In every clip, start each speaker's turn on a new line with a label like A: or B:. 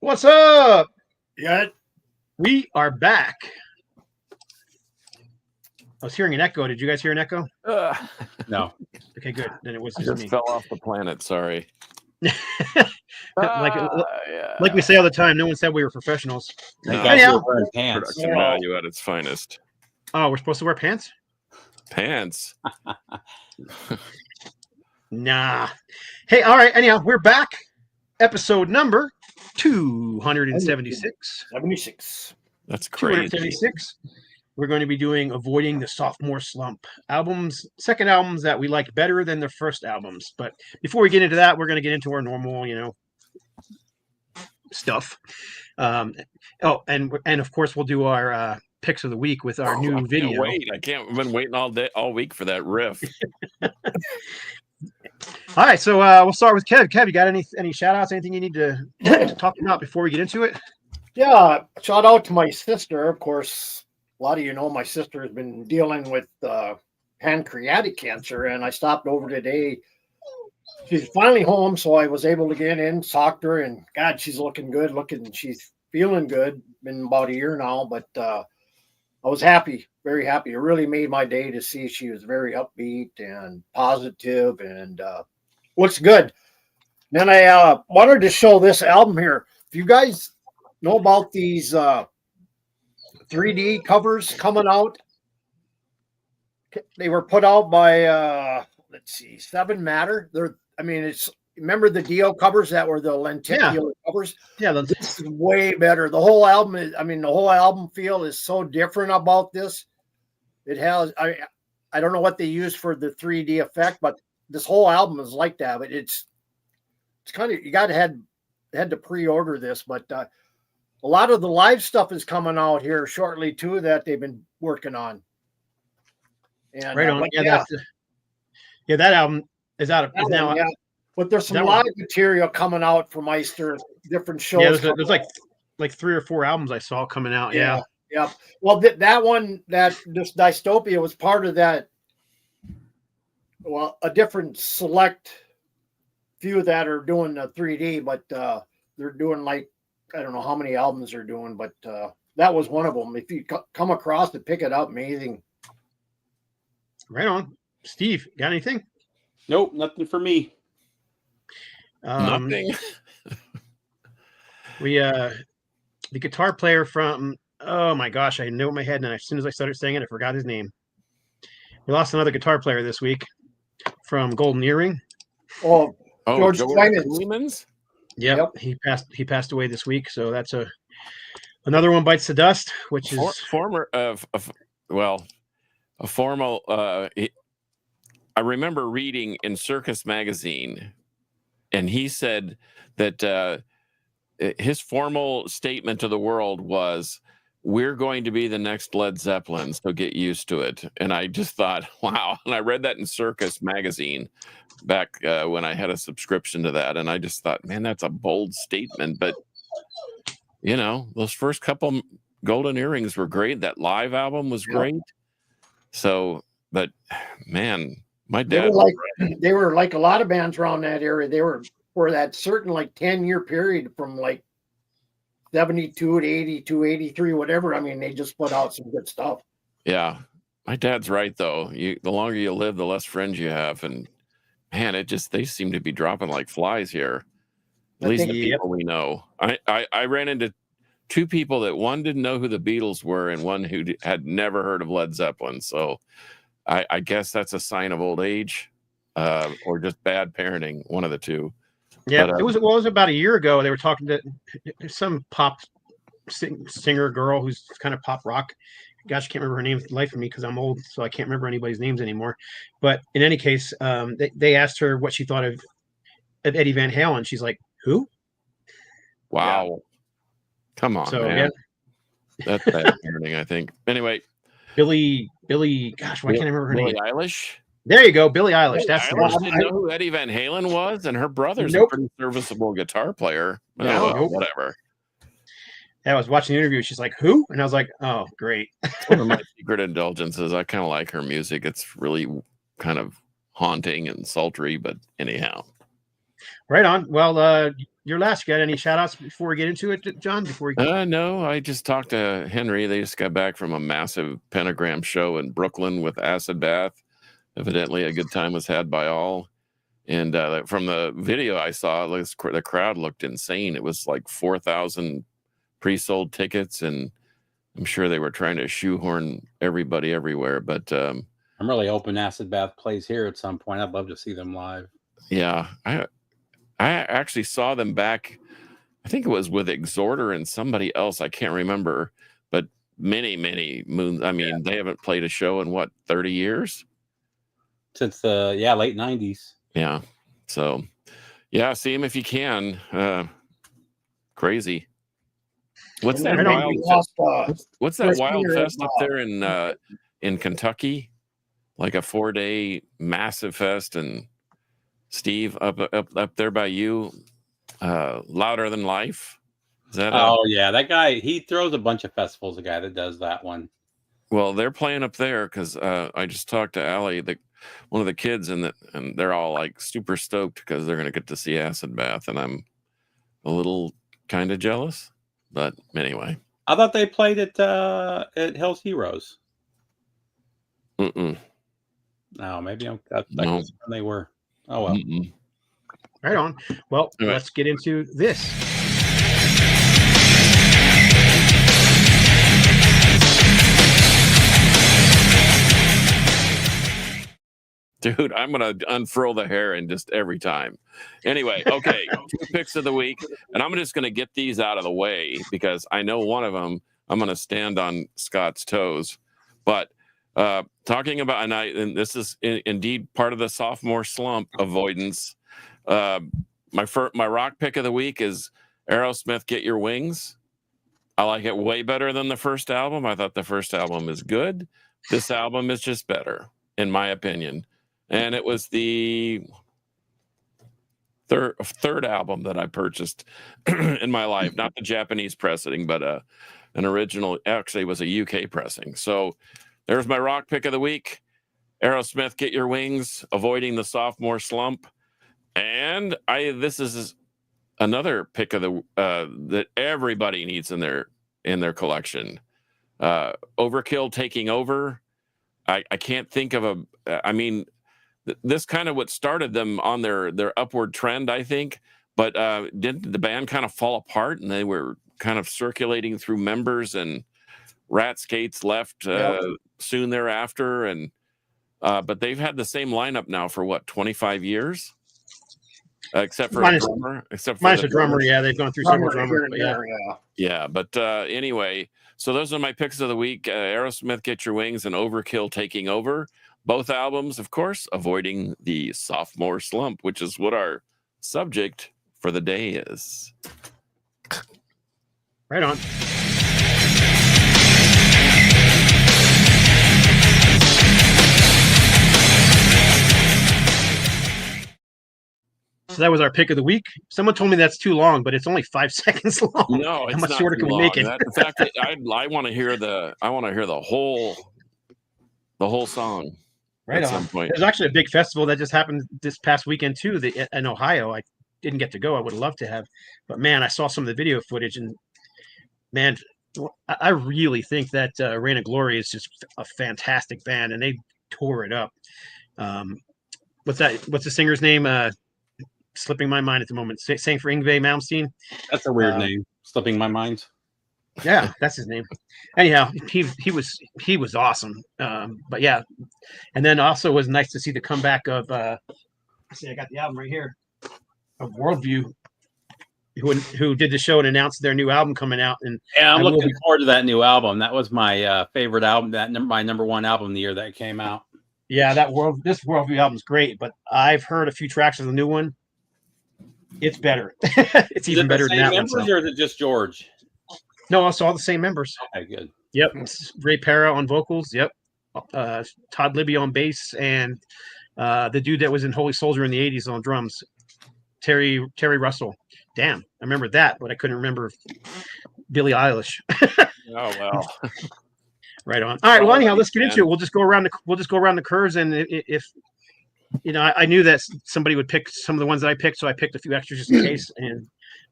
A: What's up?
B: Yeah.
A: We are back. I was hearing an echo. Did you guys hear an echo?
C: No.
A: Okay, good. Then it was
D: I
A: just
D: just
A: me.
D: fell off the planet. Sorry.
A: Like we say all the time, no one said we were professionals.
D: No.
C: Guys
A: Anyhow,
C: are wearing pants.
D: Production value at its finest.
A: Oh, we're supposed to wear pants?
D: Pants.
A: Nah. Hey, all right. Anyhow, we're back. Episode number 276.
B: 76.
D: That's crazy.
A: 276. We're going to be doing Avoiding the Sophomore Slump. Second albums that we like better than the first albums. But before we get into that, we're going to get into our normal, stuff. And of course, we'll do our picks of the week with our new video.
D: I've been waiting all week for that riff.
A: All right, so we'll start with Kev. Kev, you got any shout outs, anything you need to talk about before we get into it?
B: Yeah, shout out to my sister. Of course, a lot of you know my sister has been dealing with pancreatic cancer, and I stopped over today. She's finally home, so I was able to get in, talk to her, and God, she's looking good. She's feeling good. Been about a year now, but I was happy, very happy. It really made my day to see she was very upbeat and positive and looks good. Then I wanted to show this album here. If you guys know about these 3D covers coming out, they were put out by Seven Matter. Remember the Dio covers that were the lenticular covers?
A: Yeah,
B: this is way better. The whole album feel is so different about this. It has I don't know what they use for the 3D effect, but this whole album is like that. But it's kind of, you had to pre-order this, but a lot of the live stuff is coming out here shortly too that they've been working on. And
A: right on. That album is out. Is now.
B: Yeah. But there's some live material coming out from Meister, different shows.
A: Yeah, there's like 3 or 4 albums I saw coming out. Yeah.
B: Well, that one, this Dystopia was part of that. Well, a different select few that are doing the 3D, but they're doing like, I don't know how many albums they're doing, but that was one of them. If you come across it, pick it up. Amazing.
A: Right on. Steve, got anything?
C: Nope, nothing for me.
D: Nothing.
A: We the guitar player from, oh my gosh, I know in my head, and as soon as I started saying it, I forgot his name. We lost another guitar player this week from Golden Earring.
B: George
D: Clemens.
A: Yep, he passed away this week, so that's another one bites the dust, which is
D: a formal. I remember reading in Circus magazine, and he said that his formal statement to the world was, "We're going to be the next Led Zeppelin, so get used to it." And I just thought, wow. And I read that in Circus magazine back when I had a subscription to that, and I just thought, man, that's a bold statement. But those first couple Golden Earrings were great. That live album was great. So, but man, my dad
B: they were like a lot of bands around that area. They were for that certain 10-year period from 72 to 82, 83, whatever. I mean, they just put out some good stuff.
D: Yeah. My dad's right though. The longer you live, the less friends you have. And man, they seem to be dropping like flies here. At least the people we know. I ran into 2 people that one didn't know who the Beatles were and one who had never heard of Led Zeppelin. So I guess that's a sign of old age or just bad parenting, one of the two.
A: Yeah, but, it was about a year ago. They were talking to some pop singer girl who's kind of pop rock. Gosh, I can't remember her name for the life of me because I'm old, so I can't remember anybody's names anymore. But in any case, they asked her what she thought of Eddie Van Halen. She's like, "Who?"
D: Wow. Yeah. Come on, man. Yeah. That's bad parenting, I think. Anyway.
A: Billy, gosh, why can't I remember her name?
D: Billie Eilish?
A: There you go, Billie Eilish. That's the one.
D: I didn't know who Eddie Van Halen was, and her brother's a pretty serviceable guitar player. Whatever.
A: Yeah, I was watching the interview. She's like, "Who?" And I was like, "Oh, great."
D: It's one of my secret indulgences. I kind of like her music. It's really kind of haunting and sultry, but anyhow.
A: Right on. Well, you're last. You got any shout outs before we get into it, John?
D: No, I just talked to Henry. They just got back from a massive pentagram show in Brooklyn with Acid Bath. Evidently, a good time was had by all. And from the video I saw, the crowd looked insane. It was like 4,000 pre-sold tickets, and I'm sure they were trying to shoehorn everybody everywhere. But
C: I'm really hoping Acid Bath plays here at some point. I'd love to see them live.
D: Yeah, I actually saw them back. I think it was with Exhorter and somebody else. I can't remember, but many moons. I mean, they haven't played a show in what, 30 years?
C: Since the late 90s.
D: Yeah. So, yeah, see him if you can. Crazy. What's that wild? What's that wild fest up there in Kentucky? Like a 4-day massive fest, and Steve up there by you, Louder Than Life. Is that?
C: Yeah, that guy. He throws a bunch of festivals. The guy that does that one.
D: Well, they're playing up there because I just talked to Allie, one of the kids, and they're all like super stoked because they're going to get to see Acid Bath, and I'm a little kind of jealous. But anyway,
C: I thought they played at Hell's Heroes.
D: Mm-mm.
C: No, maybe I thought when they were. Oh well.
D: Mm-mm.
A: Right on. Well, let's get into this.
D: Dude, I'm going to unfurl the hair in just every time. Anyway, okay, 2 picks of the week, and I'm just going to get these out of the way because I know one of them, I'm going to stand on Scott's toes. But talking about, and this is indeed part of the sophomore slump avoidance. My rock pick of the week is Aerosmith, Get Your Wings. I like it way better than the first album. I thought the first album is good. This album is just better, in my opinion. And it was the third album that I purchased in my life, not the Japanese pressing, but an original. Actually, it was a UK pressing. So there's my rock pick of the week. Aerosmith, Get Your Wings, Avoiding the Sophomore Slump. And this is another pick of the that everybody needs in their collection. Overkill, Taking Over. I can't think of this kind of what started them on their upward trend, I think. But didn't the band kind of fall apart, and they were kind of circulating through members, and Rat Skates left soon thereafter, and but they've had the same lineup now for what, 25 years, except for a drummer. Except for
A: a drummer, yeah, they've gone through several drummers.
D: But anyway, so those are my picks of the week: Aerosmith, Get Your Wings, and Overkill, Taking Over. Both albums, of course, avoiding the sophomore slump, which is what our subject for the day is.
A: Right on. So that was our pick of the week. Someone told me that's too long, but it's only 5 seconds long.
D: No, it's
A: how much
D: not
A: shorter can we make it?
D: In fact, I want to hear the whole song.
A: Right
D: at
A: on.
D: Some point.
A: There's actually a big festival that just happened this past weekend too. In Ohio. I didn't get to go. I would have loved to have, but man, I saw some of the video footage, and man, I really think that Reign of Glory is just a fantastic band, and they tore it up. What's the singer's name? Slipping my mind at the moment. Sang for Yngwie Malmsteen.
C: That's a weird name. Slipping my mind.
A: Yeah, that's his name. Anyhow, he was awesome. But yeah, and then also was nice to see the comeback of. See, I got the album right here of Worldview, who did the show and announced their new album coming out. And
C: yeah, I'm looking forward to that new album. That was my favorite album. My number one album the year that came out.
A: Yeah, this Worldview album is great, but I've heard a few tracks of the new one. It's better. It's even better than that one.
C: Or is it just George?
A: No, it's all the same members.
C: Okay, good.
A: Yep, it's Ray Parra on vocals. Yep, Todd Libby on bass, and the dude that was in Holy Soldier in the '80s on drums, Terry Russell. Damn, I remember that, but I couldn't remember Billie Eilish.
D: Oh well.
A: Right on. All right. Well, anyhow, let's get into it. We'll just go around the curves, and if I knew that somebody would pick some of the ones that I picked, so I picked a few extras just in case.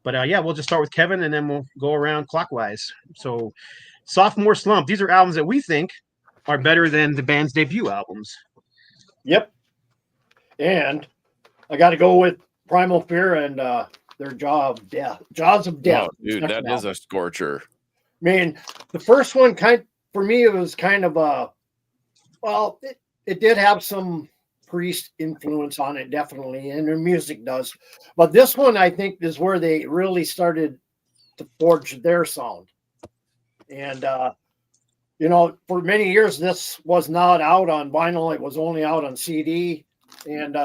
A: But yeah, we'll just start with Kevin, and then we'll go around clockwise. So, Sophomore, Slump. These are albums that we think are better than the band's debut albums.
B: Yep. And I got to go with Primal Fear and their Jaws of Death.
D: Oh, dude, that is a scorcher.
B: I mean, the first one for me, it was kind of it did have some Priest influence on it, definitely, and their music does. But this one, I think, is where they really started to forge their sound. And for many years, this was not out on vinyl; it was only out on CD. And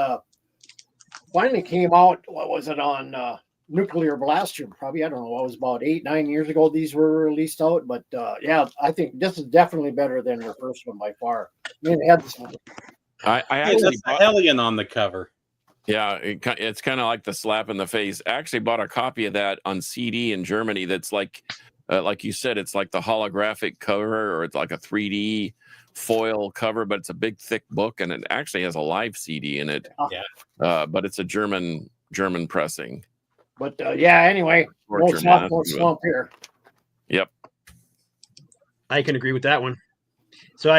B: finally came out. What was it on Nuclear Blaster? Probably, I don't know. It was about 8-9 years ago. These were released out, but yeah, I think this is definitely better than their first one by far. I mean, it had some.
C: I actually a Hellion on the cover.
D: Yeah, it's kind of like the slap in the face. I actually bought a copy of that on CD in Germany. That's like you said, it's like the holographic cover, or it's like a 3D foil cover, but it's a big thick book, and it actually has a live CD in it.
C: Yeah,
D: but it's a German pressing.
B: But yeah, anyway, more Slump here.
D: Yep,
A: I can agree with that one. So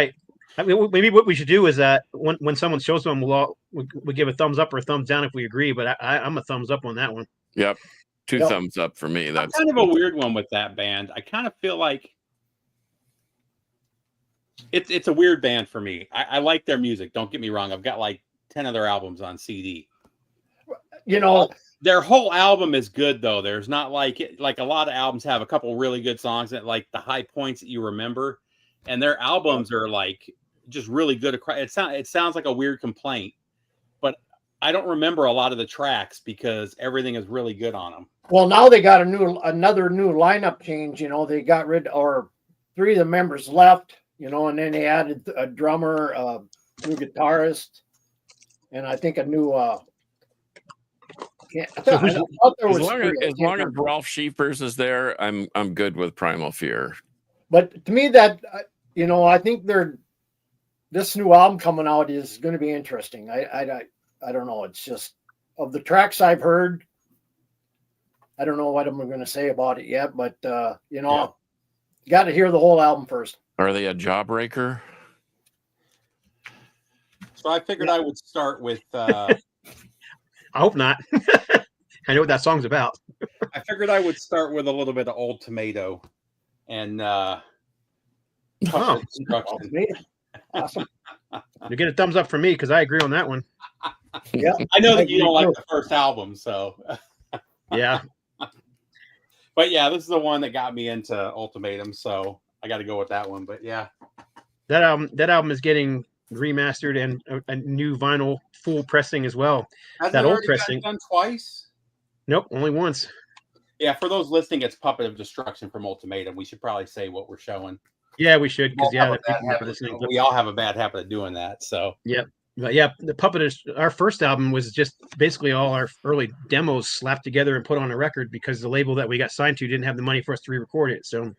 A: I mean, maybe what we should do is that when someone shows them, we give a thumbs up or a thumbs down if we agree. But I'm a thumbs up on that one.
D: Yep, two thumbs up for me. That's
C: kind of a weird one with that band. I kind of feel like it's a weird band for me. I like their music. Don't get me wrong. I've got like 10 of their albums on CD. Their whole album is good though. There's not like a lot of albums have a couple really good songs that like the high points that you remember, and their albums are like just really good. It sounds like a weird complaint, but I don't remember a lot of the tracks because everything is really good on them.
B: Well, now they got another new lineup change. They got rid, or 3 of the members left. And then they added a drummer, a new guitarist, and I think a new.
D: As long as Ralph Sheepers is there, I'm good with Primal Fear.
B: But to me, that I think this new album coming out is going to be interesting. I don't know. It's just, of the tracks I've heard, I don't know what I'm going to say about it yet. But you got to hear the whole album first.
D: Are they a jawbreaker?
C: So I figured I would start with.
A: I hope not. I know what that song's about.
C: I figured I would start with a little bit of Old Tomato, and
B: Awesome.
A: You get a thumbs up from me because I agree on that one.
B: Yeah,
C: I know that you don't like the first album, so
A: yeah.
C: But yeah, this is the one that got me into Ultimatum, so I got to go with that one. But yeah,
A: that album is getting remastered and a new vinyl full pressing as well.
C: Has
A: that
C: it
A: old
C: already
A: pressing
C: done twice?
A: Nope, only once.
C: Yeah, for those listening, it's Puppet of Destruction from Ultimatum. We should probably say what we're showing.
A: Yeah, we should, because
C: we all have a bad habit of doing that. So
A: yep. But yeah, the Puppet is our first album was just basically all our early demos slapped together and put on a record because the label that we got signed to didn't have the money for us to re-record it. So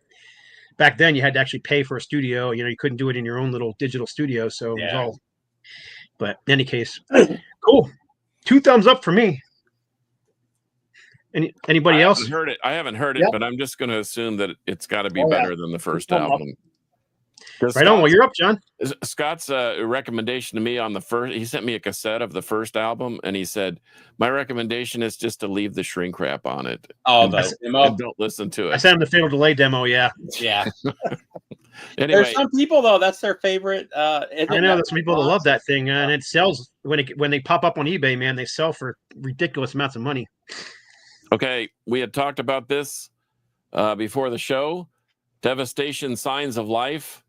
A: back then you had to actually pay for a studio. You couldn't do it in your own little digital studio. So it was all. But in any case, cool. 2 thumbs up for me. Anybody else?
D: I haven't heard it, but I'm just going to assume that it's got to be better than the first album.
A: Right on. Well, you're up, John.
D: Scott's recommendation to me on the first, he sent me a cassette of the first album, and he said, my recommendation is just to leave the shrink wrap on it.
C: Oh,
D: and don't listen to it.
A: I sent him the Fatal Delay demo, yeah.
C: Yeah.
D: Anyway,
C: there's some people, though, that's their favorite.
A: I know there's some people that love that thing, and it sells when they pop up on eBay, man, they sell for ridiculous amounts of money.
D: Okay, we had talked about this before the show. Devastation, Signs of Life.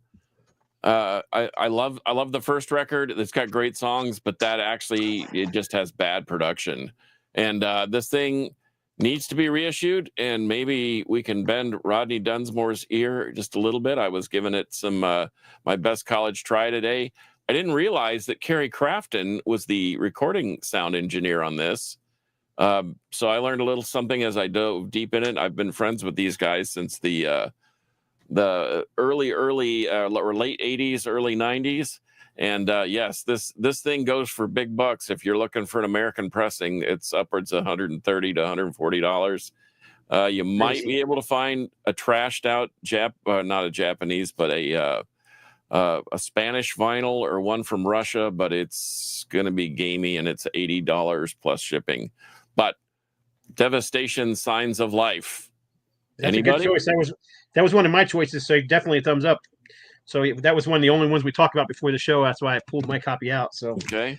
D: I love the first record. It's got great songs, but it just has bad production. And this thing needs to be reissued, and maybe we can bend Rodney Dunsmore's ear just a little bit. I was giving it some my best college try today. I didn't realize that Kerry Crafton was the recording sound engineer on this. So I learned a little something as I dove deep in it. I've been friends with these guys since the early or late 80s, early 90s. And yes, this thing goes for big bucks. If you're looking for an American pressing, it's upwards of $130 to $140. You might be able to find a trashed out not a Japanese, but a Spanish vinyl or one from Russia, but it's going to be gamey and it's $80 plus shipping. But Devastation, Signs of Life.
A: That's
D: Anybody?
A: a good choice. That was one of my choices, so definitely a thumbs up. So that was one of the only ones we talked about before the show. That's why I pulled my copy out. So
D: Okay.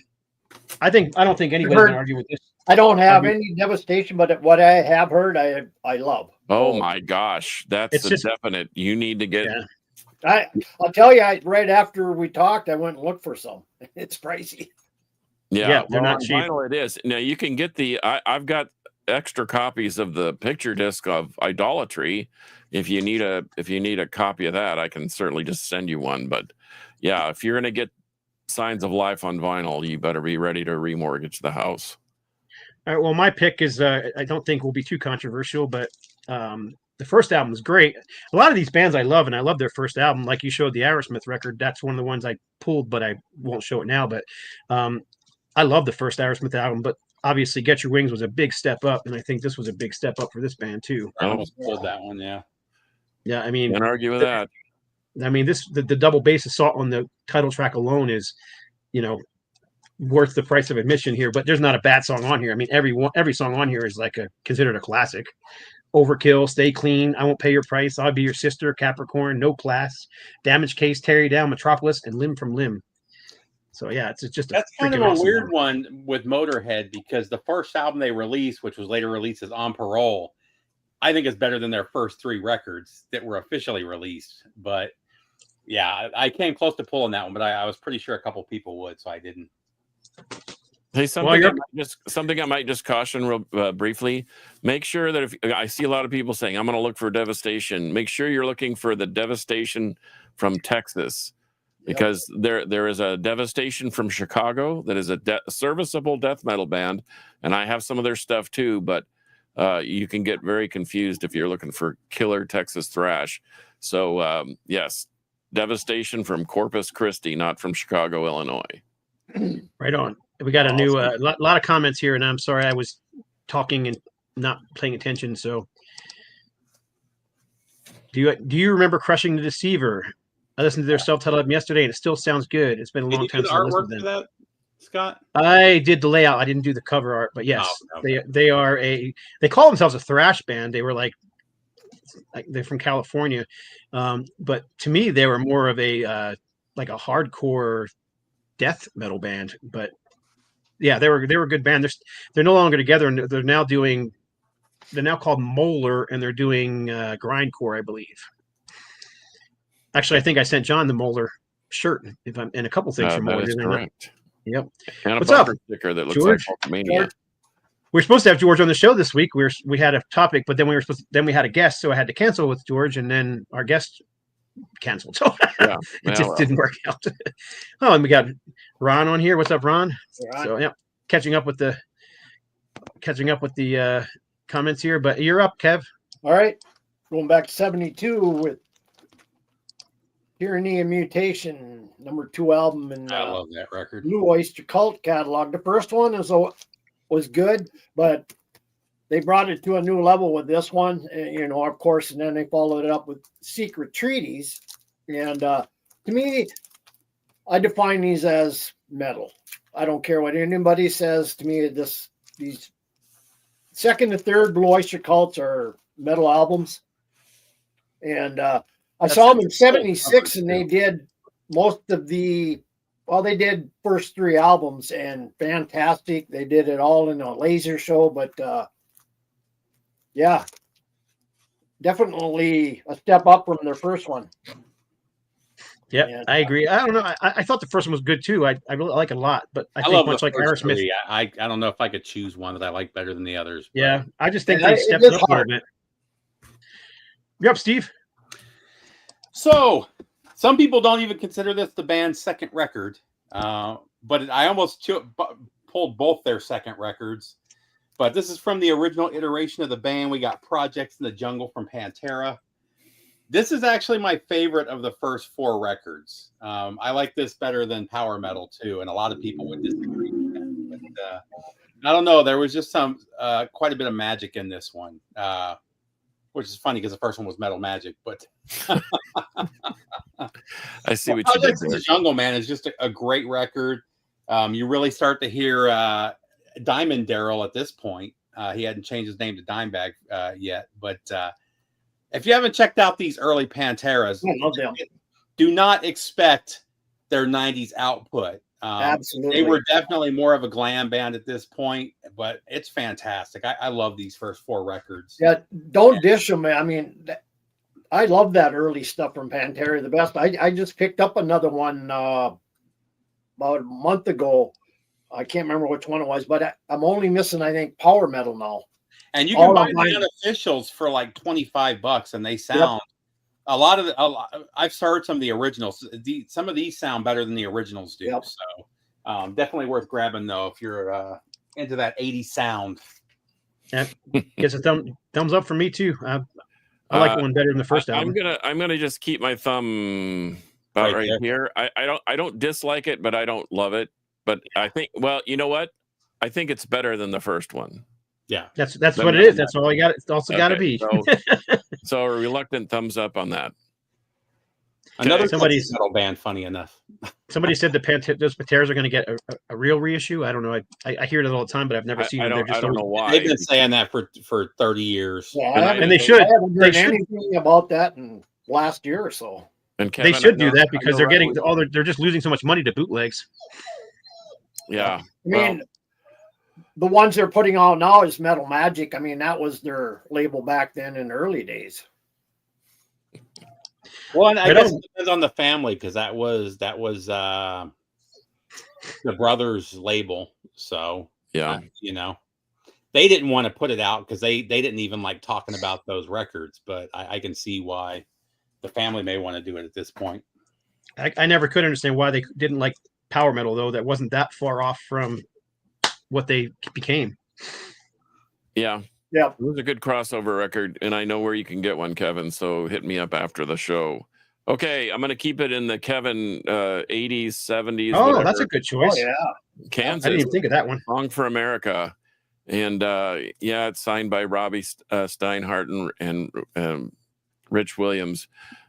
A: I don't think anybody's gonna argue with this.
B: I don't have any Devastation, but what I have heard, I love.
D: Oh my gosh, that's a definite. You need to get.
B: Yeah. I'll tell you, right after we talked, I went and looked for some. It's pricey.
D: Yeah,
A: they're not cheap.
D: Vinyl it is. Now you can get I've got extra copies of the picture disc of Idolatry. If you need a copy of that, I can certainly just send you one. But yeah, if you're gonna get Signs of Life on vinyl, you better be ready to remortgage the house.
A: All right. Well, my pick is I don't think will be too controversial, but the first album is great. A lot of these bands I love, and I love their first album. Like you showed the Aerosmith record, that's one of the ones I pulled, but I won't show it now. But I love the first Aerosmith album, but obviously Get Your Wings was a big step up, and I think this was a big step up for this band too.
C: I almost pulled that one, yeah.
A: Yeah, I mean,
D: can't argue with that.
A: I mean, the double bass assault on the title track alone is, worth the price of admission here. But there's not a bad song on here. I mean, every song on here is considered a classic. Overkill, Stay Clean, I Won't Pay Your Price, I'll Be Your Sister, Capricorn, No Class, Damage Case, Tear You Down, Metropolis, and Limb from Limb. So yeah, it's just
C: that's kind of a weird one with Motorhead, because the first album they released, which was later released as On Parole, I think is better than their first 3 records that were officially released. But yeah, I came close to pulling that one, but I was pretty sure a couple people would, so I didn't.
D: Hey, something I might just caution real briefly. Make sure that if I see a lot of people saying I'm going to look for Devastation, make sure you're looking for the Devastation from Texas, because there is a Devastation from Chicago that is a serviceable death metal band, and I have some of their stuff too. But you can get very confused if you're looking for killer Texas thrash. So yes, Devastation from Corpus Christi, not from Chicago, Illinois.
A: Right on. We got a new lot of comments here, and I'm sorry I was talking and not paying attention. So, do you remember Crushing the Deceiver? I listened to their self-titled album yesterday, and it still sounds good. It's been a long time since I listened to them.
C: That, Scott?
A: I did the layout. I didn't do the cover art, but yes, they are they call themselves a thrash band. They were like they're from California, but to me they were more of a like a hardcore death metal band. But yeah, they were a good band. They're no longer together, and they're now called Molar, and they're doing grindcore, I believe. Actually, I think I sent John the Molar shirt, and a couple things from Molar.
D: That is correct.
A: Yep.
D: And
A: What's
D: a
A: up,
D: bumper sticker that looks
A: George?
D: like Hulkamania.
A: We're supposed to have George on the show this week. We had a topic, but then we had a guest, so I had to cancel with George, and then our guest canceled. So it just didn't work out. Oh, and we got Ron on here. What's up, Ron? So yeah, catching up with the comments here. But you're up, Kev.
B: All right, going back to 72 with Tyranny and Mutation, number 2 album, and
C: I love that record.
B: Blue Oyster Cult catalog. The first one was good, but they brought it to a new level with this one, of course, and then they followed it up with Secret Treaties. And to me, I define these as metal. I don't care what anybody says. To me, these second and third Blue Oyster Cults are metal albums. And I saw them in 76, and they did most of they did first 3 albums, and fantastic. They did it all in a laser show, but yeah, definitely a step up from their first one.
A: Yeah, I agree. I don't know. I thought the first one was good too. I really like it a lot, but I think much like Aerosmith.
C: I don't know if I could choose one that I like better than the others. But...
A: Yeah, I just think they stepped up a little bit. You're up, Steve.
C: So, some people don't even consider this the band's second record, but I almost pulled both their second records. But this is from the original iteration of the band. We got Projects in the Jungle from Pantera. This is actually my favorite of the first 4 records. I like this better than Power Metal too, and a lot of people would disagree with that. But, I don't know. There was just some quite a bit of magic in this one, which is funny because the first one was Metal Magic. But
D: I see what you did there.
C: The Jungle Man is just a great record. You really start to hear Diamond Daryl at this point. He hadn't changed his name to Dimebag yet, but if you haven't checked out these early Panteras, do not expect their 90s output.
B: Absolutely.
C: They were definitely more of a glam band at this point, but it's fantastic. I love these first 4 records.
B: Yeah, don't dish them. I mean, I love that early stuff from Pantera the best. I just picked up another one about a month ago. I can't remember which one it was, but I'm only missing, I think, Power Metal now.
C: And you can buy the unofficials for like $25, and they sound a lot of I've heard some of the originals. Some of these sound better than the originals do.
B: Yep.
C: So definitely worth grabbing though if you're into that 80s sound.
A: Yeah, gets a thumbs up for me too. I like one better than the first album.
D: I'm gonna just keep my thumb right here. I don't dislike it, but I don't love it. But I think, well, you know what? I think it's better than the first one.
C: Yeah,
A: that's what it is. That's all you got. It's also got to be.
D: So a reluctant thumbs up on that.
C: Another somebody's metal band. Funny enough,
A: somebody said those Panteras are going to get a real reissue. I don't know. I hear it all the time, but I've never seen them.
D: I don't know why.
C: They've been saying that for 30 years.
B: Yeah,
A: and they should.
B: I haven't heard anything about that in last year or so.
D: And Kevin,
A: they should do that because they're getting they're just losing so much money to bootlegs.
D: Yeah,
B: I mean, the ones they're putting out now is Metal Magic. I mean, that was their label back then in the early days.
C: Well, and I guess it depends on the family because that was the brothers' label. So
D: yeah,
C: they didn't want to put it out because they didn't even like talking about those records. But I can see why the family may want to do it at this point.
A: I never could understand why they didn't like Power Metal though. That wasn't that far off from what they became.
D: Yeah.
B: Yeah.
D: It was a good crossover record, and I know where you can get one, Kevin, so hit me up after the show. Okay, I'm going to keep it in the Kevin 80s, 70s.
A: Oh,
D: whatever.
A: that's a good choice.
B: Oh, yeah.
D: Kansas.
A: I didn't even think of that one.
D: Song for America. And it's signed by Robbie Steinhardt and Rich Williams.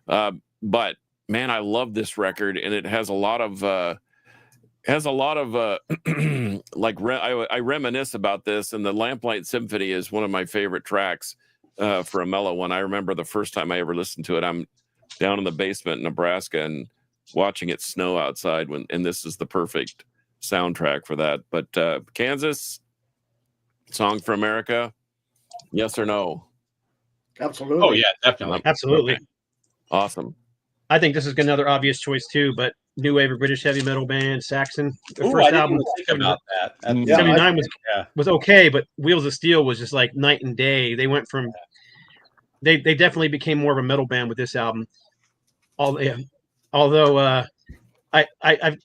D: But man, I love this record, and it has a lot of I reminisce about this, and the Lamplight Symphony is one of my favorite tracks for a mellow one. I remember the first time I ever listened to it. I'm down in the basement in Nebraska and watching it snow outside and this is the perfect soundtrack for that. But Kansas, Song for America, yes or no?
B: Absolutely.
C: Oh yeah, definitely.
A: Absolutely.
D: Okay. Awesome.
A: I think this is another obvious choice too, but new wave of British heavy metal band, Saxon.
C: Their first album, think about that.
A: 79 was okay, but Wheels of Steel was just like night and day. They went from they definitely became more of a metal band with this album. Although I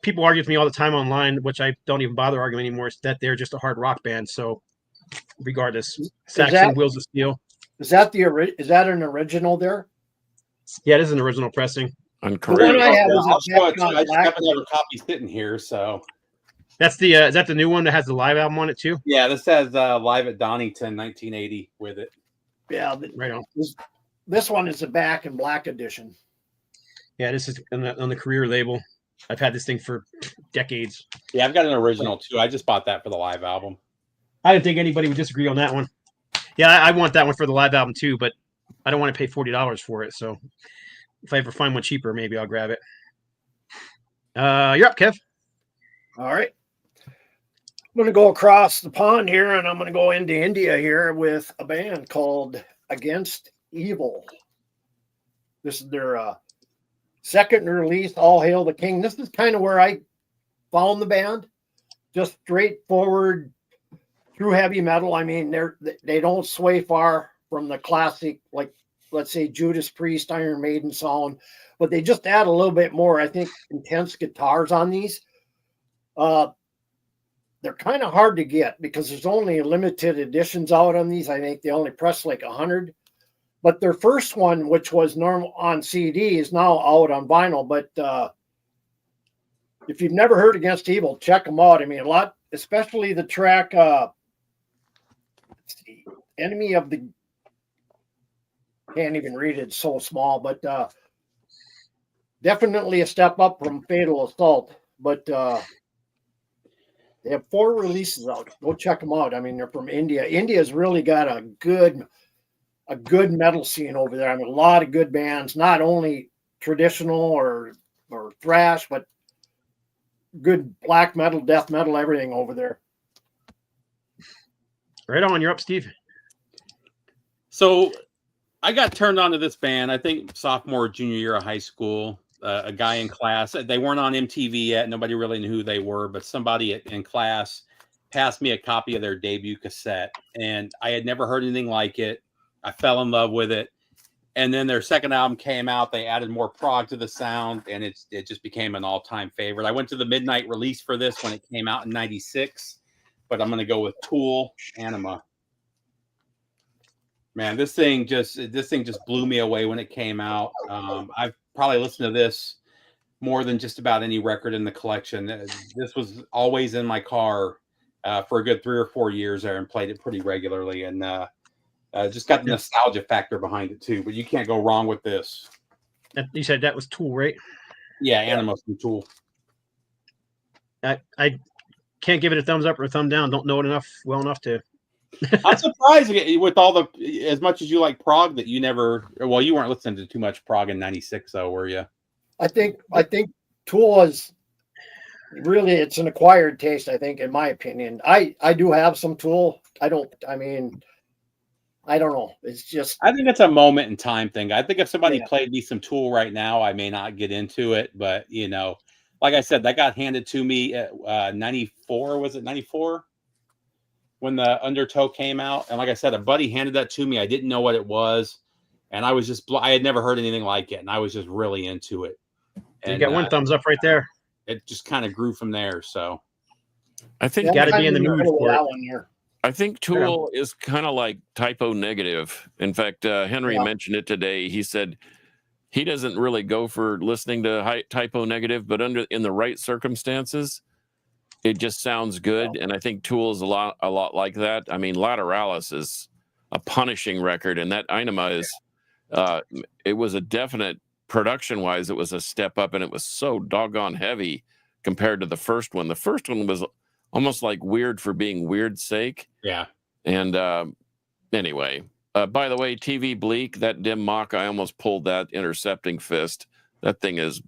A: people argue with me all the time online, which I don't even bother arguing anymore, is that they're just a hard rock band. So regardless, Saxon, Wheels of Steel.
B: Is that an original there?
A: Yeah, it is an original pressing.
B: The one I have is
C: I just happen to have a copy sitting here, so
A: that's the is that the new one that has the live album on it too?
C: Yeah, this has Live at Donington 1980 with it.
B: Yeah,
A: right on.
B: This one is the back and black edition.
A: Yeah, this is on the Career label. I've had this thing for decades.
C: Yeah, I've got an original too. I just bought that for the live album.
A: I didn't think anybody would disagree on that one. Yeah, I want that one for the live album too, but I don't want to pay $40 for it. So if I ever find one cheaper, maybe I'll grab it. You're up, Kev.
B: All right. I'm going to go across the pond here, and I'm going to go into India here with a band called Against Evil. This is their second release, All Hail the King. This is kind of where I found the band. Just straightforward, true heavy metal. I mean, they don't sway far from the classic, like, let's say, Judas Priest, Iron Maiden sound, but they just add a little bit more, I think, intense guitars on these. They're kind of hard to get because there's only limited editions out on these. I think they only press like 100. But their first one, which was normal on CD, is now out on vinyl. But if you've never heard Against Evil, check them out. I mean, a lot, especially the track Enemy of the, can't even read it, it's so small, but definitely a step up from Fatal Assault. But they have 4 releases out. Go check them out. I mean, they're from India. India's really got a good metal scene over there. I mean, a lot of good bands, not only traditional or thrash, but good black metal, death metal, everything over there.
A: Right on, you're up, Steve.
C: So I got turned on to this band, I think sophomore, junior year of high school. A guy in class, they weren't on MTV yet. Nobody really knew who they were, but somebody in class passed me a copy of their debut cassette, and I had never heard anything like it. I fell in love with it. And then their second album came out. They added more prog to the sound, and it just became an all-time favorite. I went to the midnight release for this when it came out in '96, but I'm going to go with Tool, Anima. Man, this thing just blew me away when it came out. I've probably listened to this more than just about any record in the collection. This was always in my car for a good 3 or 4 years there, and played it pretty regularly, and just got the nostalgia factor behind it too. But you can't go wrong with this.
A: You said that was Tool, right?
C: Yeah, Anima from Tool.
A: I can't give it a thumbs up or a thumb down. Don't know it well enough to.
C: I'm surprised with all the, as much as you like prog, that you never, well, you weren't listening to too much prog in '96, though, were you?
B: I think Tool is really, it's an acquired taste, I think, in my opinion. I do have some Tool. I don't know. It's just,
C: I think it's a moment in time thing. I think if somebody played me some Tool right now, I may not get into it, but like I said, that got handed to me at 94. Was it 94? When the Undertow came out, and like I said, a buddy handed that to me. I didn't know what it was, and I was just I had never heard anything like it, and I was just really into it. And
A: you got one thumbs up right there.
C: It just kind of grew from there. So
D: I think
A: you got to be in the mood for it.
D: I think Tool is kind of like Typo Negative. In fact, Henry mentioned it today. He said he doesn't really go for listening to Typo Negative, but in the right circumstances, it just sounds good. And I think Tool is a lot like that. I mean, Lateralis is a punishing record, and that Anima is, it was a definite, production-wise, it was a step up, and it was so doggone heavy compared to the first one. The first one was almost like weird for being weird's sake.
C: Yeah.
D: And anyway, by the way, TV Bleak, that Dim Mak, I almost pulled that intercepting fist. That thing is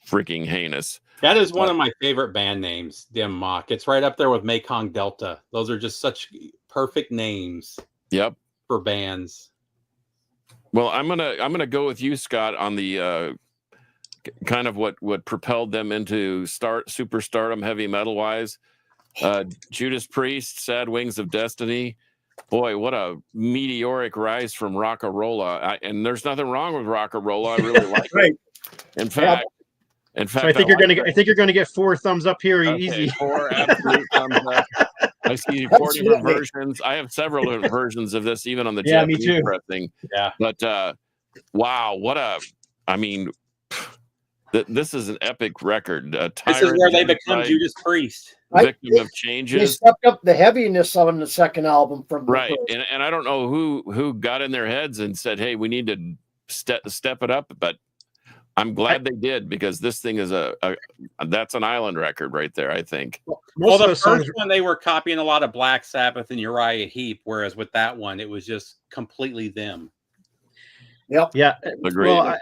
D: freaking heinous.
C: That is one of my favorite band names, Dim Mak. It's right up there with Mekong Delta. Those are just such perfect names.
D: Yep.
C: For bands.
D: Well, I'm gonna go with you, Scott, on the kind of what propelled them into superstardom heavy metal wise. Judas Priest, Sad Wings of Destiny. Boy, what a meteoric rise from Rockarola. And there's nothing wrong with Rockarola. I really like it. In fact,
A: so I think you're gonna get 4 thumbs up here,
D: okay,
A: easy.
D: 4 absolute thumbs up. I see 4 different versions. I have several different versions of this, even on the Japanese pressing.
C: Yeah.
D: But wow, this is an epic record.
C: This is where they become Judas Priest.
D: Victim of changes.
B: They stepped up the heaviness on the second album from
D: right. And I don't know who got in their heads and said, "Hey, we need to step it up," but I'm glad they did, because this thing is that's an island record right there, I think.
C: Well, the first one, they were copying a lot of Black Sabbath and Uriah Heep, whereas with that one, it was just completely them.
B: Yep.
A: Yeah.
D: Agreed.
A: Well,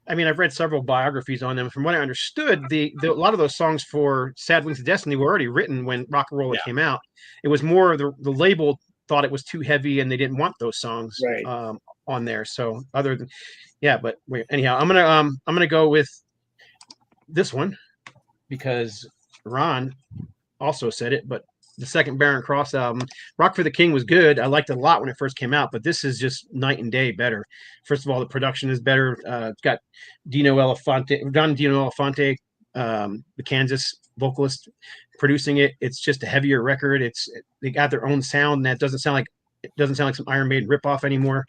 A: I've read several biographies on them. From what I understood, a lot of those songs for Sad Wings of Destiny were already written when Rockarola came out. It was more the label thought it was too heavy and they didn't want those songs on there. So other than but anyhow, I'm gonna go with this one because Ron also said it, but the second Barren Cross album, Rock for the King, was good. I liked it a lot when it first came out, but this is just night and day better. First of all, the production is better. It's got Don Dino Elefante, the Kansas vocalist, producing it. It's just a heavier record. They got their own sound that doesn't sound like some Iron Maiden ripoff anymore.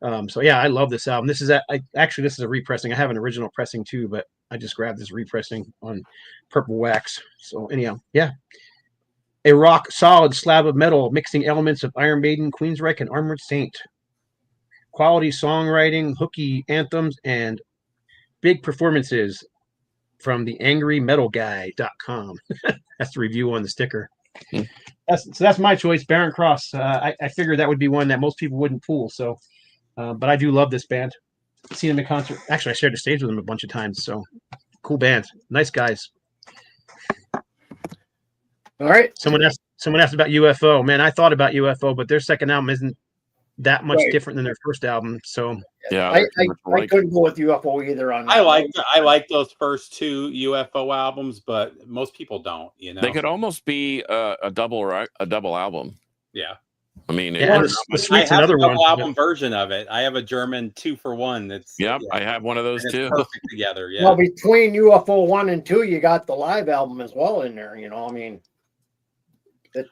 A: So yeah, I love this album. This is actually this is a repressing. I have an original pressing too, but I just grabbed this repressing on Purple Wax. So anyhow, yeah, a rock solid slab of metal mixing elements of Iron Maiden, Queensryche, and Armored Saint. Quality songwriting, hooky anthems, and big performances from the angrymetalguy.com. That's the review on the sticker. That's my choice, Barren Cross. I figured that would be one that most people wouldn't pull. So, but I do love this band. I've seen them in concert. Actually, I shared the stage with them a bunch of times. So, cool band, nice guys.
B: All right.
A: Someone asked about UFO. Man, I thought about UFO, but their second album isn't that much different than their first album. So
D: Yeah,
B: I couldn't go with UFO either on that.
C: I like those first two UFO albums, but most people don't. You know,
D: they could almost be a double album.
C: Yeah,
D: I mean,
A: the Sweet's another one.
C: Album version of it. I have a German 2-for-1. That's
D: I have one of those too.
C: Perfect together. Yeah.
B: Well, between UFO 1 and 2, you got the live album as well in there. You know, I mean.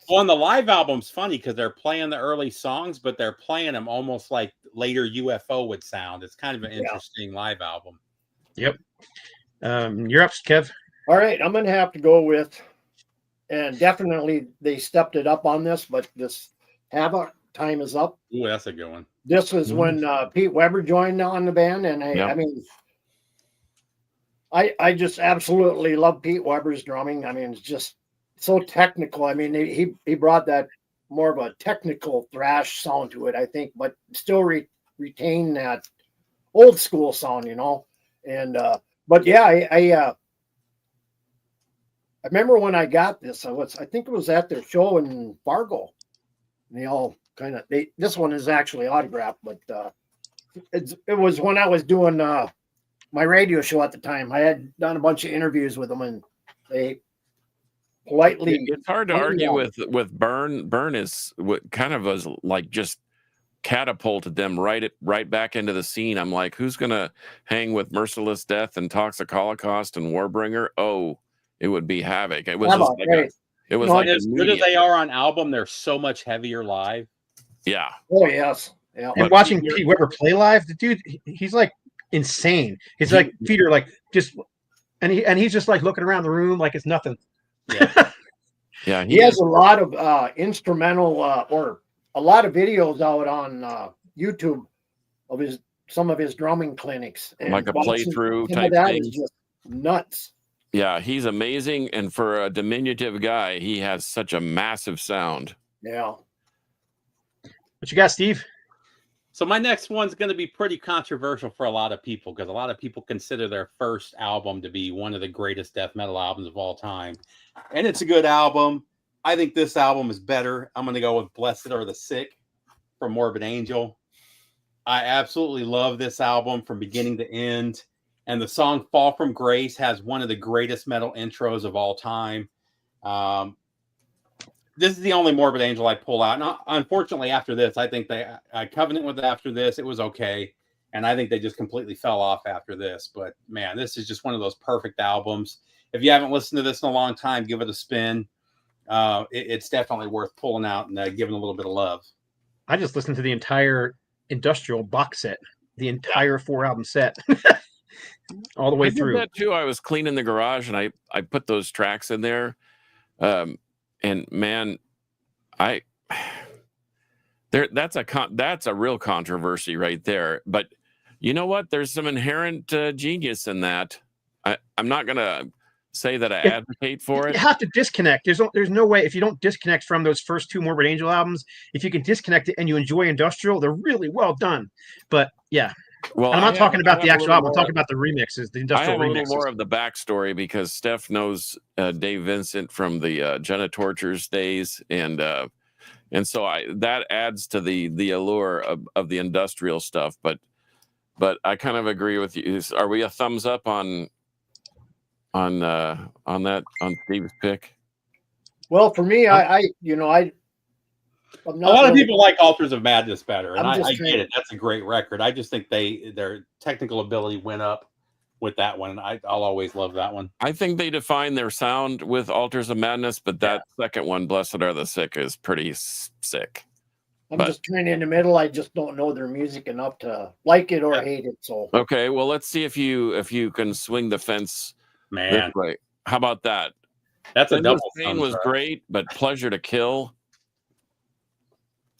C: Well, and the live album's funny because they're playing the early songs, but they're playing them almost like later UFO would sound. It's kind of an interesting live album.
A: Yep. You're up, Kev.
B: All right, I'm going to have to go with, and definitely they stepped it up on this, but this Havoc, Time Is Up.
C: Ooh, that's a good one.
B: This was when Pete Weber joined on the band, and I mean, I just absolutely love Pete Weber's drumming. I mean, it's just so technical. I mean, he brought that more of a technical thrash sound to it, I think, but still retain that old school sound, you know. And but yeah, I remember when I got this. I think it was at their show in Fargo. And they all kind of this one is actually autographed, but it was when I was doing my radio show at the time. I had done a bunch of interviews with them, and they politely.
D: It's hard to argue with Burn. Burn is what kind of was like just catapulted them right back into the scene. I'm like, who's gonna hang with Merciless Death and Toxic Holocaust and Warbringer? Oh, it would be Havoc. It was
C: as good as they are on album, they're so much heavier live.
D: Yeah.
B: Oh yes. Yeah.
A: And watching Pete Weber play live, the dude, he's like insane. His like feet are like just, and he's just like looking around the room like it's nothing.
C: Yeah.
D: Yeah.
B: He has a lot of instrumental or a lot of videos out on YouTube of some of his drumming clinics, and
D: like a playthrough type
B: that
D: thing.
B: is just nuts.
D: Yeah, he's amazing, and for a diminutive guy, he has such a massive sound.
B: Yeah.
A: What you got, Steve?
C: So my next one's going to be pretty controversial for a lot of people because a lot of people consider their first album to be one of the greatest death metal albums of all time. And it's a good album. I think this album is better. I'm going to go with Blessed Are the Sick from Morbid Angel. I absolutely love this album from beginning to end. And the song Fall from Grace has one of the greatest metal intros of all time. This is the only Morbid Angel I pull out. And unfortunately, after this, I think I covenant with after this. It was okay. And I think they just completely fell off after this. But man, this is just one of those perfect albums. If you haven't listened to this in a long time, give it a spin. It's definitely worth pulling out and giving a little bit of love.
A: I just listened to the entire Industrial box set, the entire 4-album set, all the way through.
D: That too. I was cleaning the garage and I put those tracks in there. And man, that's a real controversy right there. But you know what? There's some inherent genius in that. I'm not gonna say that I advocate for it.
A: You have to disconnect. There's no way if you don't disconnect from those first 2 Morbid Angel albums. If you can disconnect it and you enjoy Industrial, they're really well done. But yeah.
D: Well,
A: and I'm not talking about the actual album. I'm talking about the remixes, the Industrial remixes.
D: I have a little more of the backstory because Steph knows Dave Vincent from the Jenna Tortures days, and so that adds to the allure of the Industrial stuff. But I kind of agree with you. Are we a thumbs up on Steve's pick?
B: Well, for me, a
C: lot of people like Altars of Madness better, and I get it. That's a great record. I just think their technical ability went up with that one. I'll always love that one.
D: I think they define their sound with Altars of Madness, but that second one, Blessed Are the Sick, is pretty sick.
B: I'm just kind of in the middle. I just don't know their music enough to like it or hate it. So
D: okay, well, let's see if you can swing the fence this
C: Man,
D: way. How about that?
C: that's a
D: Endless
C: double
D: Pain
C: thumbs
D: was
C: up.
D: great, but Pleasure to Kill,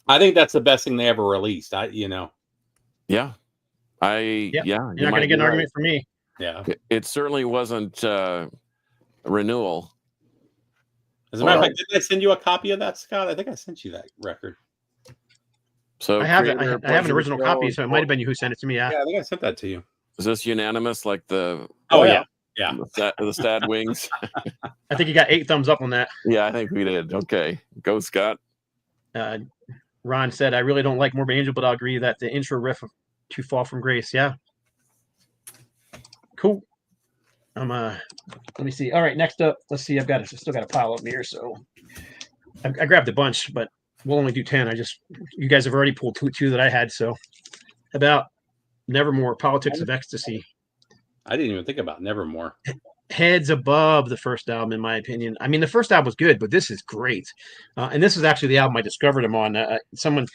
C: I think that's the best thing they ever released.
D: yeah,
A: Yeah.
D: yeah,
A: You're not
D: might
A: going to
D: be
A: get an
D: right.
A: argument from me.
C: Yeah.
D: It certainly wasn't a renewal.
C: As a matter of fact, didn't I send you a copy of that, Scott? I think I sent you that record.
D: So
A: I have it.
D: Creator,
A: I have
D: Pleasure
A: an
D: to
A: original
D: Kill,
A: copy, so it might have been you who sent it to me. Yeah.
C: Yeah, I think I sent that to you.
D: Is this unanimous? Like the
C: Oh,
B: yeah.
C: yeah.
D: the Stad Wings?
A: I think you got 8 thumbs up on that.
D: Yeah, I think we did. Okay, go Scott.
A: Ron said, I really don't like Morbid Angel, but I'll agree that the intro riff to Fall from Grace. Yeah. Cool. Let me see. All right, next up, let's see. I've still got a pile up here, so I grabbed a bunch, but we'll only do 10. You guys have already pulled two that I had. So about Nevermore, Politics of Ecstasy.
C: I didn't even think about Nevermore.
A: Heads above the first album, in my opinion. I mean, the first album was good, but this is great. And this is actually the album I discovered him on. Someone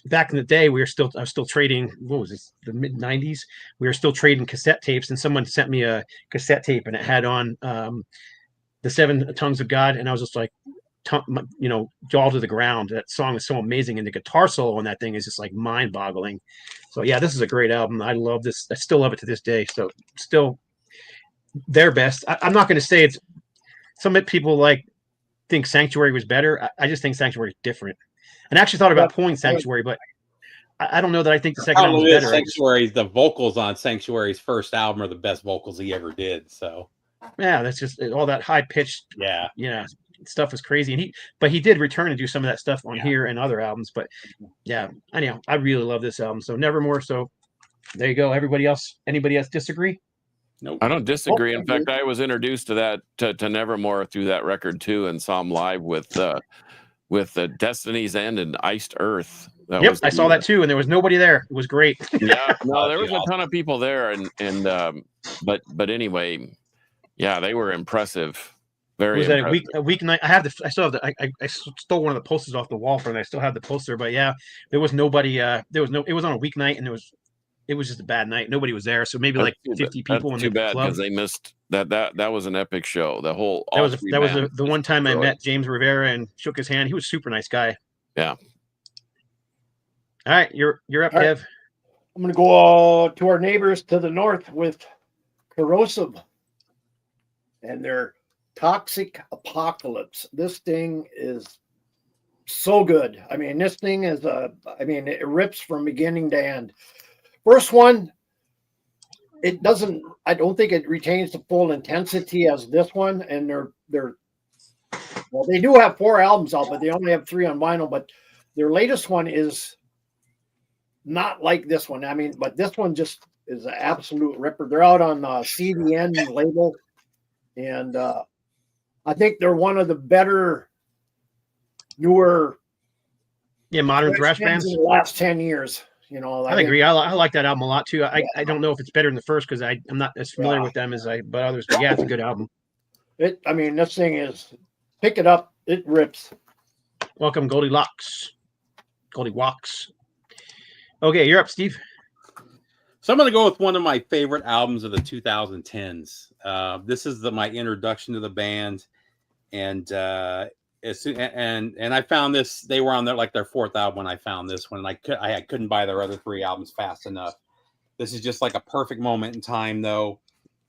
A: back in the day, I was still trading. What was this? The mid '90s. We were still trading cassette tapes, and someone sent me a cassette tape, and it had on the 7 Tongues of God, and I was just like, jaw to the ground. That song is so amazing, and the guitar solo on that thing is just like mind-boggling. So yeah, this is a great album. I love this. I still love it to this day. So still their best. I'm not going to say it's. Some people think Sanctuary was better. I just think Sanctuary is different. And I actually thought about pulling Sanctuary, but I don't know that I think the second album is better.
C: Sanctuary's the vocals on Sanctuary's first album are the best vocals he ever did. So
A: yeah, that's just all that high pitched.
C: Yeah.
A: Stuff was crazy, and he did return and do some of that stuff on here and other albums. But yeah, anyhow, I really love this album. So Nevermore. So there you go. Anybody else disagree?
C: Nope.
D: I don't disagree. In fact, I was introduced to that to Nevermore through that record too, and saw him live with Destiny's End and Iced Earth.
A: I saw that too, and there was nobody there. It was great.
D: Yeah, no, there was a ton of people there, but anyway, yeah, they were impressive. Very
A: was
D: impressive.
A: that a weeknight? I still have I stole one of the posters off the wall from it. I still have the poster, but yeah, there was nobody. It was on a weeknight, and it was just a bad night. Nobody was there, so maybe like 50 people in the club. Too bad
D: because they missed that. That was an epic show. The whole
A: that was the one time I met James Rivera and shook his hand. He was a super nice guy.
D: Yeah.
A: All right, you're up, Kev.
B: I'm going to go to our neighbors to the north with Corrosive and their Toxic Apocalypse. This thing is so good. I mean, this thing is it rips from beginning to end. First one, I don't think it retains the full intensity as this one. And they do have 4 albums out, but they only have 3 on vinyl. But their latest one is not like this one. I mean, but this one just is an absolute ripper. They're out on CDN label. And I think they're one of the better, newer,
A: modern thrash bands
B: in the last 10 years.
A: I agree. I like that album a lot too. I don't know if it's better than the first because I'm not as familiar with them as but others. But yeah, it's a good album.
B: This thing is, pick it up. It rips.
A: Welcome, Goldilocks. Okay, you're up, Steve.
C: So I'm going to go with one of my favorite albums of the 2010s. This is my introduction to the band, and I found this. They were on their 4th album when I found this one. And I couldn't buy their other 3 albums fast enough. This is just like a perfect moment in time, though.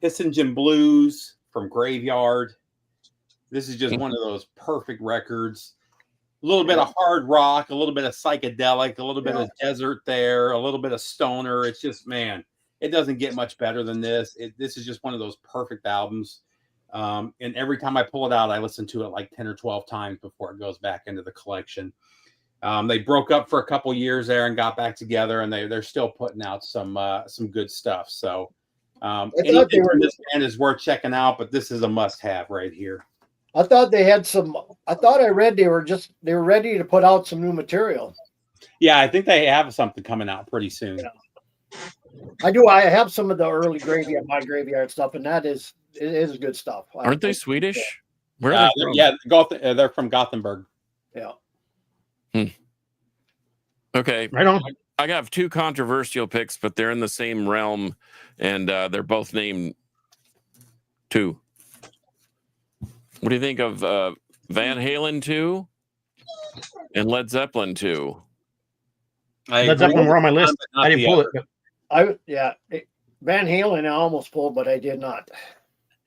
C: Hissingin Blues from Graveyard. This is just one of those perfect records. A little bit of hard rock, a little bit of psychedelic, a little bit of desert there, a little bit of stoner. It's just, man, it doesn't get much better than this. This is just one of those perfect albums. And every time I pull it out, I listen to it like 10 or 12 times before it goes back into the collection. They broke up for a couple years there and got back together, and they're still putting out some good stuff. So anything from this band is worth checking out, but this is a must-have right here.
B: I thought they had I read they were ready to put out some new material.
C: Yeah, I think they have something coming out pretty soon.
B: Yeah. I do. I have some of the early Graveyard stuff, and it is good stuff.
D: Aren't they Swedish?
C: Where are they from? Yeah, they're from Gothenburg.
B: Yeah.
D: Okay.
A: Right on.
D: I have two controversial picks, but they're in the same realm, and they're both named 2. What do you think of Van Halen 2 and Led Zeppelin 2?
A: Led Zeppelin were on my list. I didn't pull it, but
B: Van Halen I almost pulled, but I did not.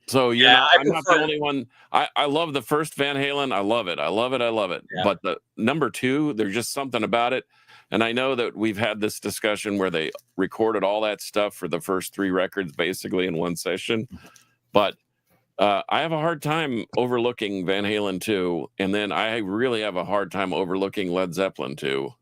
D: So I'm not the only one. I love the first Van Halen. I love it. I love it. I love it.
C: Yeah.
D: But the number 2, there's just something about it. And I know that we've had this discussion where they recorded all that stuff for the first 3 records basically in one session. But I have a hard time overlooking Van Halen 2. And then I really have a hard time overlooking Led Zeppelin 2.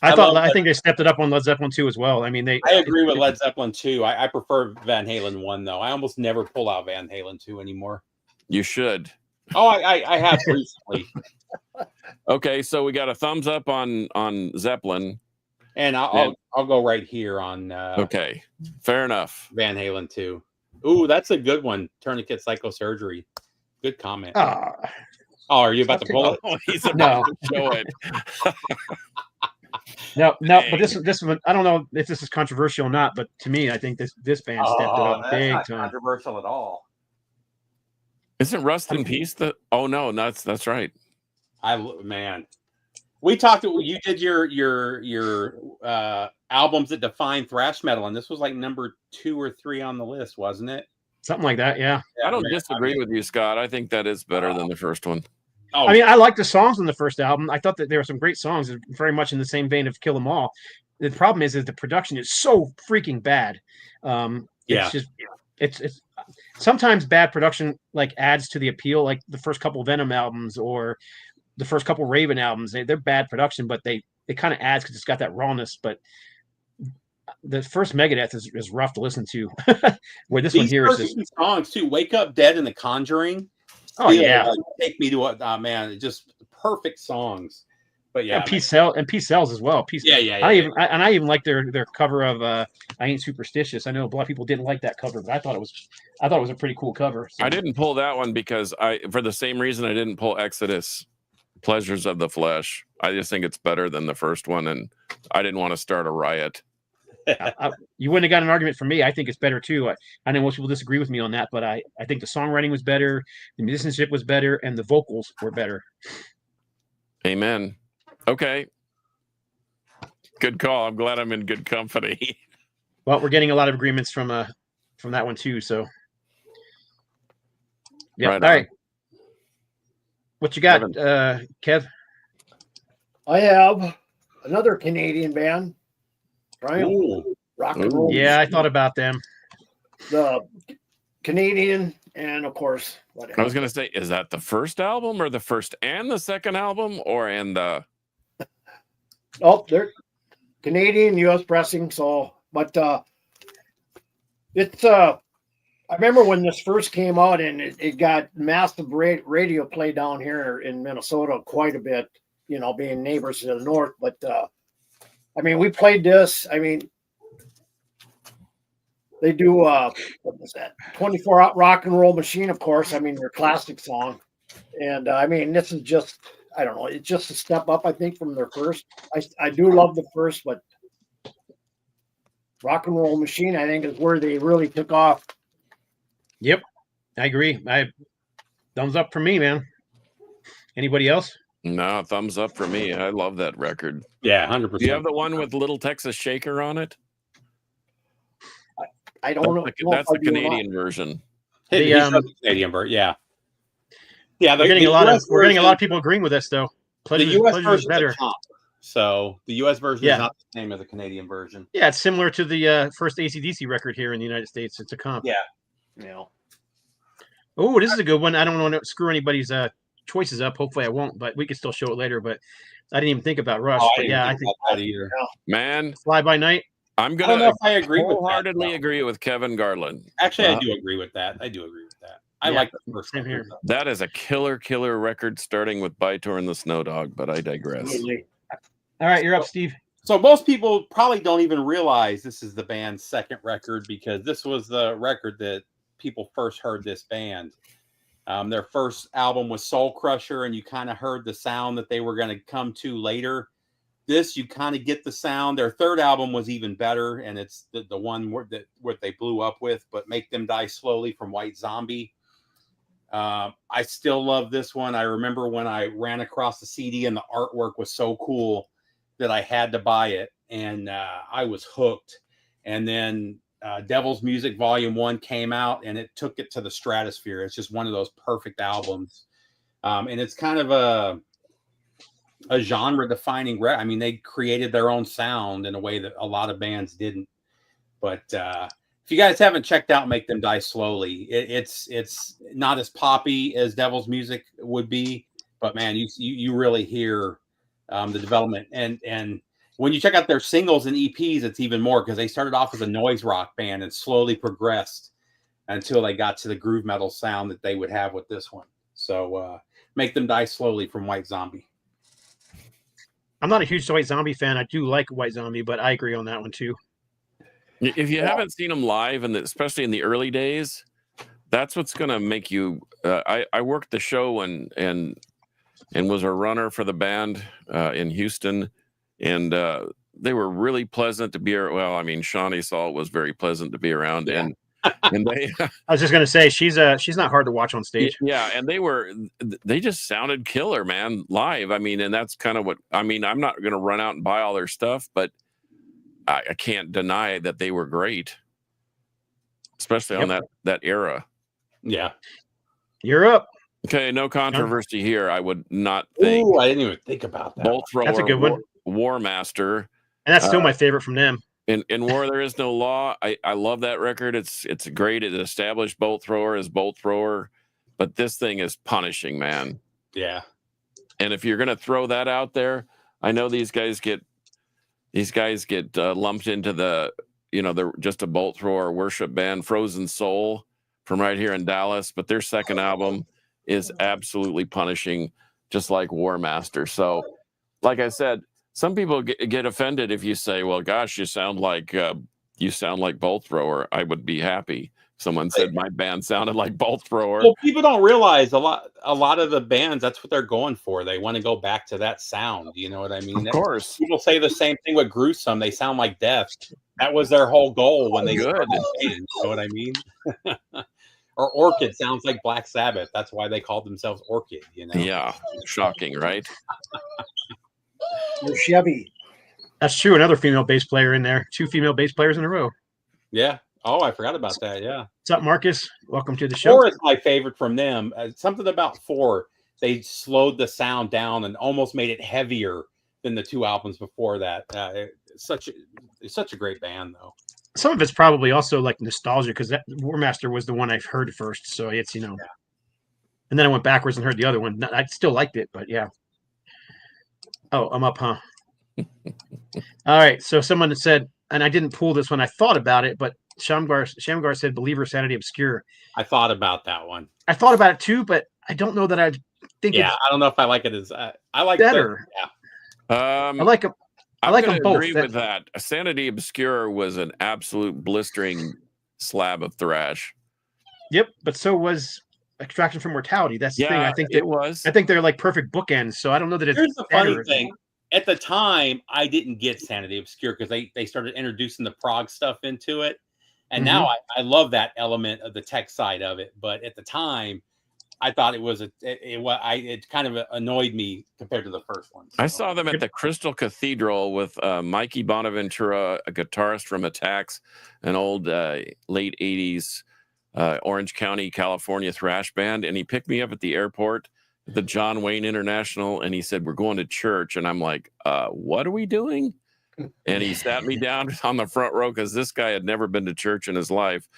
A: I think they stepped it up on Led Zeppelin 2 as well. I mean,
C: I agree with Led Zeppelin 2. I prefer Van Halen 1 though. I almost never pull out Van Halen 2 anymore.
D: You should.
C: Oh, I have recently.
D: Okay, so we got a thumbs up on Zeppelin,
C: and I'll go right here on.
D: Okay, fair enough.
C: Van Halen 2. Ooh, that's a good one. Tourniquet Psychosurgery. Good comment. Oh, are you about to pull it?
D: Oh, he's about to show it.
A: No, but this one, I don't know if this is controversial or not, but to me, I think this band stepped it up big
C: not
A: time.
C: Controversial at all.
D: Isn't Rust in Peace the? Oh no, that's right.
C: Man, we talked. You did your albums that define thrash metal, and this was like number 2 or 3 on the list, wasn't it?
A: Something like that, yeah.
D: I don't disagree with you, Scott. I think that is better than the first one.
C: Oh,
A: I mean, I like the songs on the first album. I thought that there were some great songs, very much in the same vein of Kill 'Em All. The problem is the production is so freaking bad. It's sometimes bad production like adds to the appeal, like the first couple Venom albums or the first couple Raven albums. They're bad production, but it kind of adds because it's got that rawness. But the first Megadeth is rough to listen to. Where this one here is just
C: songs too. Wake Up Dead and The Conjuring.
A: Oh yeah,
C: take me to man, just perfect songs. But yeah,
A: and Peace Sells as well. I even like their cover of I Ain't Superstitious. I know a lot of people didn't like that cover, but I thought it was a pretty cool cover. So.
D: I didn't pull that one because for the same reason I didn't pull Exodus, Pleasures of the Flesh. I just think it's better than the first one, and I didn't want to start a riot.
A: You wouldn't have got an argument from me. I think it's better too. I know most people disagree with me on that, but I think the songwriting was better, the musicianship was better, and the vocals were better.
D: Amen. Okay. Good call. I'm glad I'm in good company.
A: Well, we're getting a lot of agreements from that one too. So, yeah. Right. All right. What you got, Kev?
B: I have another Canadian band. Brian, rock and roll.
A: Yeah, I thought about them.
B: The Canadian, and of course,
D: I was going to say, is that the first album or the first and the second album, or in the?
B: Oh, they're Canadian, U.S. pressing. So, but it's I remember when this first came out, and it got massive radio play down here in Minnesota quite a bit. You know, being neighbors to the north, but. I mean, we played this. I mean, they do what was that? 24 Rock and Roll Machine, of course. I mean, their classic song, and I mean, this is just I don't know. It's just a step up, I think, from their first. I do love the first, but Rock and Roll Machine, I think, is where they really took off.
A: Yep, I agree. Thumbs up for me, man. Anybody else?
D: No, thumbs up for me. I love that record.
C: Yeah, 100%.
D: Do you have the one with Little Texas Shaker on it?
B: I don't know.
D: That's the Canadian version.
C: The Canadian version, yeah. Yeah,
A: we're getting a lot of people agreeing with us, though.
C: The U.S. version is better. So the U.S. version is not the same as the Canadian version.
A: Yeah, it's similar to the first AC/DC record here in the United States. It's a comp.
C: Yeah.
B: Yeah.
A: Oh, this is a good one. I don't want to screw anybody's choices up. Hopefully I won't, but we can still show it later. But I didn't even think about Rush.
C: I think that either.
D: Man,
A: Fly By Night.
D: I'm gonna.
C: I don't know if I agree
D: wholeheartedly agree with Kevin Garland.
C: Actually, I do agree with that. I like the first
A: one here.
D: That is a killer record, starting with Bytor and the Snow Dog. But I digress.
A: All right, you're up, Steve.
C: So most people probably don't even realize this is the band's second record because this was the record that people first heard this band. Their first album was Soul Crusher, and you kind of heard the sound that they were going to come to later. this, you kind of get the sound. Their third album was even better, and it's the one what they blew up with. But Make Them Die Slowly from White Zombie. I still love this one. I remember when I ran across the CD and the artwork was so cool that I had to buy it, and I was hooked. And then Devil's Music Volume 1 came out, and it took it to the stratosphere. It's just one of those perfect albums. And it's kind of a genre-defining. I mean, they created their own sound in a way that a lot of bands didn't. But if you guys haven't checked out Make Them Die Slowly, it's not as poppy as Devil's Music would be, but man, you really hear the development. And when you check out their singles and EPs, it's even more, because they started off as a noise rock band and slowly progressed until they got to the groove metal sound that they would have with this one. So Make Them Die Slowly from White Zombie.
A: I'm not a huge White Zombie fan. I do like White Zombie, but I agree on that one too.
D: If you haven't seen them live, and especially in the early days, that's what's going to make you. I worked the show and was a runner for the band in Houston, and they were really pleasant to be around. Well, I mean, Shawnee Saul was very pleasant to be around,
C: Yeah.
D: and they.
A: I was just going to say she's not hard to watch on stage.
D: Yeah, and they just sounded killer, man, live. I mean, and that's kind of what I mean. I'm not going to run out and buy all their stuff, but I can't deny that they were great, especially on that era.
C: Yeah.
A: You're up.
D: Okay, no controversy here. I would not think.
C: Ooh, I didn't even think about that.
D: Bolt Thrower,
A: That's a good one.
D: War Master.
A: And that's still my favorite from them.
D: In War There Is No Law. I love that record. It's great. It established Bolt Thrower as Bolt Thrower, but this thing is punishing, man.
C: Yeah.
D: And if you're going to throw that out there, I know these guys get lumped into the, they're just a Bolt Thrower worship band, Frozen Soul, from right here in Dallas, but their second album is absolutely punishing, just like War Master. So, like I said, some people get offended if you say, "Well, gosh, you sound like Bolt Thrower." I would be happy. Someone said my band sounded like Bolt Thrower.
C: Well, people don't realize a lot of the bands, that's what they're going for. They want to go back to that sound. You know what I mean?
D: Of course.
C: People say the same thing with Gruesome. They sound like Death. That was their whole goal when they started the band. You know what I mean? Or Orchid sounds like Black Sabbath. That's why they called themselves Orchid.
D: Yeah, shocking, right?
B: Or Chevy.
A: That's true. Another female bass player in there. 2 female bass players in a row.
C: Yeah. Oh, I forgot about that. Yeah.
A: What's up, Marcus? Welcome to the show.
C: 4 is my favorite from them. Something about 4. They slowed the sound down and almost made it heavier than the 2 albums before that. It's such a great band, though.
A: Some of it's probably also like nostalgia, because that War Master was the one I've heard first. So it's, And then I went backwards and heard the other one. I still liked it, but yeah. Oh, I'm up, huh? All right. So someone said, and I didn't pull this one. I thought about it, but Shamgar said Believer, Sanity Obscure.
C: I thought about that one.
A: I thought about it too, but I don't know that I think it's
C: I don't know if I like it as I like
A: better. I like them. I like them both.
D: Agree with that. Sanity Obscure was an absolute blistering slab of thrash.
A: Yep, but so was Extraction from Mortality. That's the thing. I think
D: it was.
A: I think they're like perfect bookends. So I don't know that it's.
C: Here's the funny thing. At the time, I didn't get Sanity Obscure because they started introducing the prog stuff into it. And now I love that element of the tech side of it. But at the time, I thought it kind of annoyed me compared to the first one. So.
D: I saw them at the Crystal Cathedral with Mikey Bonaventura, a guitarist from Attacks, an old late 80s Orange County, California thrash band. And he picked me up at the airport, the John Wayne International, and he said, "We're going to church." And I'm like, what are we doing? And he sat me down on the front row because this guy had never been to church in his life.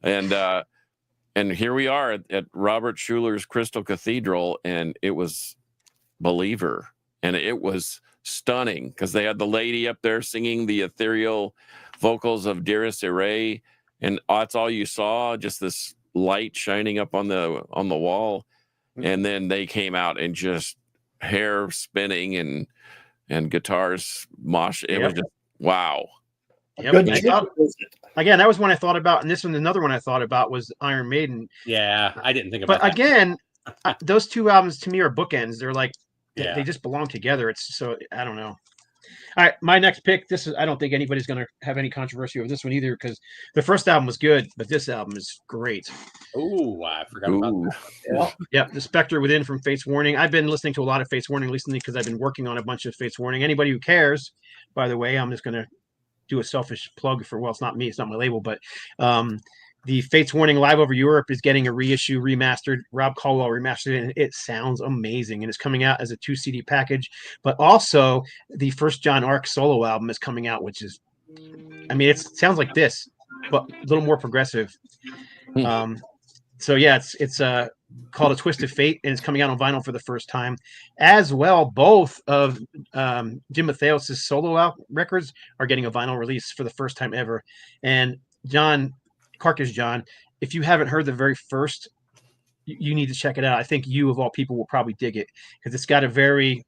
D: And here we are at Robert Schuler's Crystal Cathedral, and it was Believer. And it was stunning because they had the lady up there singing the ethereal vocals of Dearest Irae, and that's all you saw, just this light shining up on the wall. And then they came out and just hair spinning and guitars mosh. It was just wow.
A: Yep. Again, that was one I thought about, and this one, another one I thought about was Iron Maiden.
C: Yeah, I didn't think about
A: that. But again, those 2 albums to me are bookends. They're like they just belong together. It's so I don't know. All right, my next pick. I don't think anybody's going to have any controversy over this one either because the first album was good, but this album is great.
C: Ooh, I forgot about
D: Ooh.
C: that.
A: Yeah, The Spectre Within from Fates Warning. I've been listening to a lot of Fates Warning recently because I've been working on a bunch of Fates Warning. Anybody who cares, by the way, I'm just going to do a selfish plug for, well, it's not me, it's not my label, but the Fates Warning Live Over Europe is getting a reissue, remastered. Rob Caldwell remastered it, and it sounds amazing. And it's coming out as a 2 CD package. But also, the first John Ark solo album is coming out, which is, I mean, it sounds like this, but a little more progressive. So yeah, it's called A Twist of Fate, and it's coming out on vinyl for the first time. As well, both of Jim Mattheos' solo records are getting a vinyl release for the first time ever. And Carcass John, if you haven't heard the very first, you need to check it out. I think you, of all people, will probably dig it because it's got a very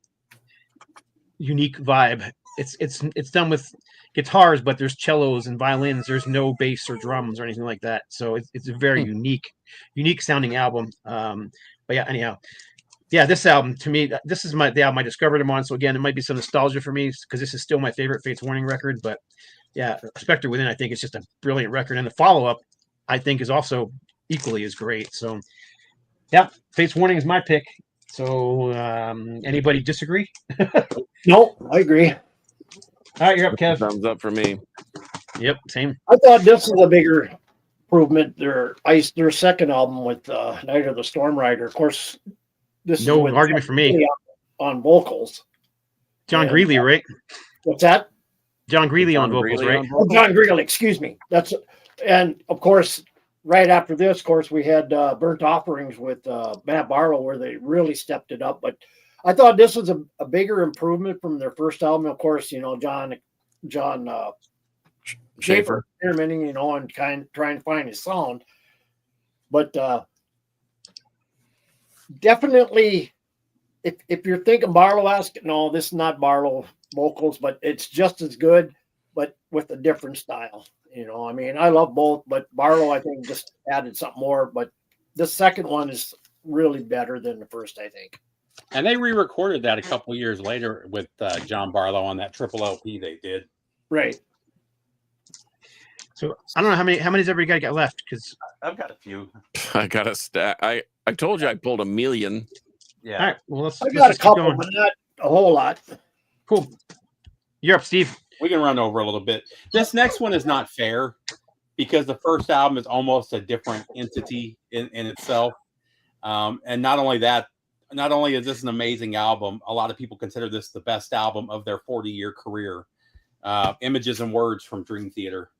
A: unique vibe. It's done with guitars, but there's cellos and violins. There's no bass or drums or anything like that. So it's a very unique sounding album. But yeah, anyhow, yeah, this album to me, this is the album I discovered him on. So again, it might be some nostalgia for me because this is still my favorite Fates Warning record. But yeah, Spectre Within, I think it's just a brilliant record, and the follow-up, I think, is also equally as great. So yeah, Fates Warning is my pick. So anybody disagree?
B: No, I agree.
A: All right, you're up, Kev.
D: Thumbs up for me.
A: Yep, same.
B: I thought this was a bigger improvement. Their second album with Night of the Storm Rider. Of course, this
A: No
B: is
A: argument for me.
B: On vocals.
A: John Greeley, right?
B: What's that?
A: John Greeley on vocals, right?
B: Oh, John Greeley, excuse me. And of course, right after this, of course, we had Burnt Offerings with Matt Barlow, where they really stepped it up. But I thought this was a bigger improvement from their first album. Of course, John Schaefer experimenting, and trying to find his sound. But definitely, if you're thinking Barlow-esque, no, this is not Barlow vocals, but it's just as good, but with a different style. I mean, I love both, but Barlow, I think, just added something more. But the second one is really better than the first, I think.
C: And they re-recorded that a couple years later with John Barlow on that triple LP they did.
B: Right.
A: So I don't know how many's everybody got left because
C: I've got a few.
D: I got a stack. I told you I pulled 1 million.
C: Yeah.
A: All right. Well, let's
B: I got a
A: keep
B: couple,
A: going.
B: but not a whole lot.
A: Cool. You're up, Steve.
C: We can run over a little bit. This next one is not fair because the first album is almost a different entity in itself. And not only is this an amazing album, a lot of people consider this the best album of their 40-year career. Images and Words from Dream Theater.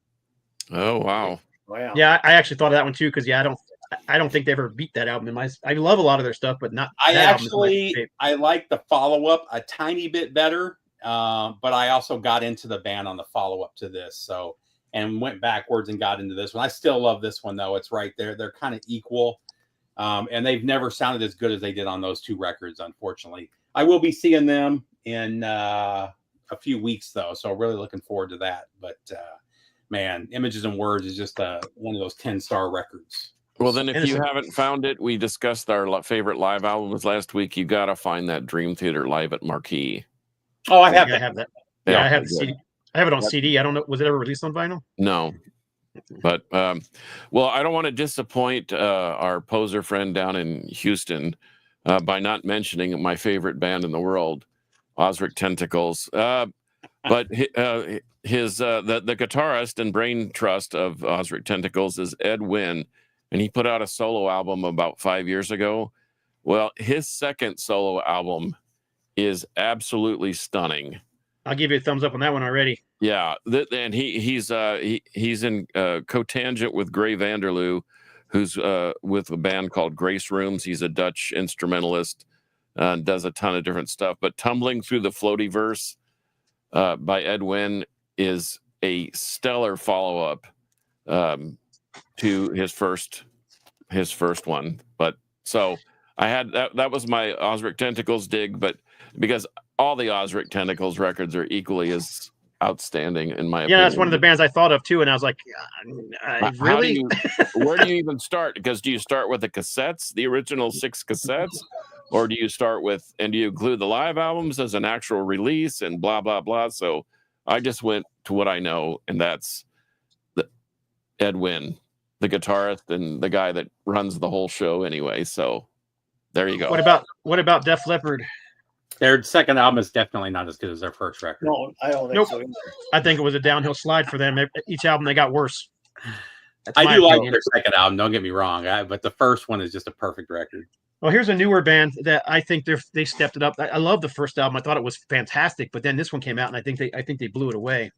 D: Oh, wow.
B: Wow.
A: Yeah, I actually thought of that one too because I don't think they ever beat that album. I love a lot of their stuff, but not.
C: I like the follow-up a tiny bit better. But I also got into the band on the follow-up to this, and went backwards and got into this one. I still love this one though. It's right there. They're kind of equal. And they've never sounded as good as they did on those two records, unfortunately. I will be seeing them in a few weeks though, so really looking forward to that. But man, Images and Words is just one of those 10-star records.
D: Well, then if you haven't found it, we discussed our favorite live albums last week. You got to find that Dream Theater live at Marquee.
C: Oh, I have
A: that. Yeah, I have the CD. I have it on CD. I don't know. Was it ever released on vinyl?
D: No. But, well, I don't want to disappoint our poser friend down in Houston by not mentioning my favorite band in the world, Osric Tentacles. But the guitarist and brain trust of Osric Tentacles is Ed Wynn, and he put out a solo album about 5 years ago. Well, his second solo album is absolutely stunning.
A: I'll give you a thumbs up on that one already.
D: Yeah, and he's in co-tangent with Gray Vanderloo, who's with a band called Grace Rooms. He's a Dutch instrumentalist, does a ton of different stuff. But Tumbling Through the Floaty Verse by Ed Wynn is a stellar follow-up to his first one. But so I had that was my Osric Tentacles dig, but because all the Osric Tentacles records are equally as outstanding in my opinion.
A: Yeah, that's one of the bands I thought of too, and I was like, really?
D: Where do you even start? Because do you start with the cassettes, the original 6 cassettes, or do you start with, and do you include the live albums as an actual release and blah, blah, blah? So I just went to what I know, and that's Ed Wynn, the guitarist and the guy that runs the whole show anyway. So there you go.
A: What about Def Leppard?
C: Their second album is definitely not as good as their first record.
B: No, I don't think
A: Nope.
B: so either.
A: I think it was a downhill slide for them. Each album they got worse. That's
C: I
A: my
C: do like
A: opinion.
C: their second album. Don't get me wrong, but the first one is just a perfect record.
A: Well, here's a newer band that I think they stepped it up. I love the first album. I thought it was fantastic, but then this one came out, and I think they blew it away.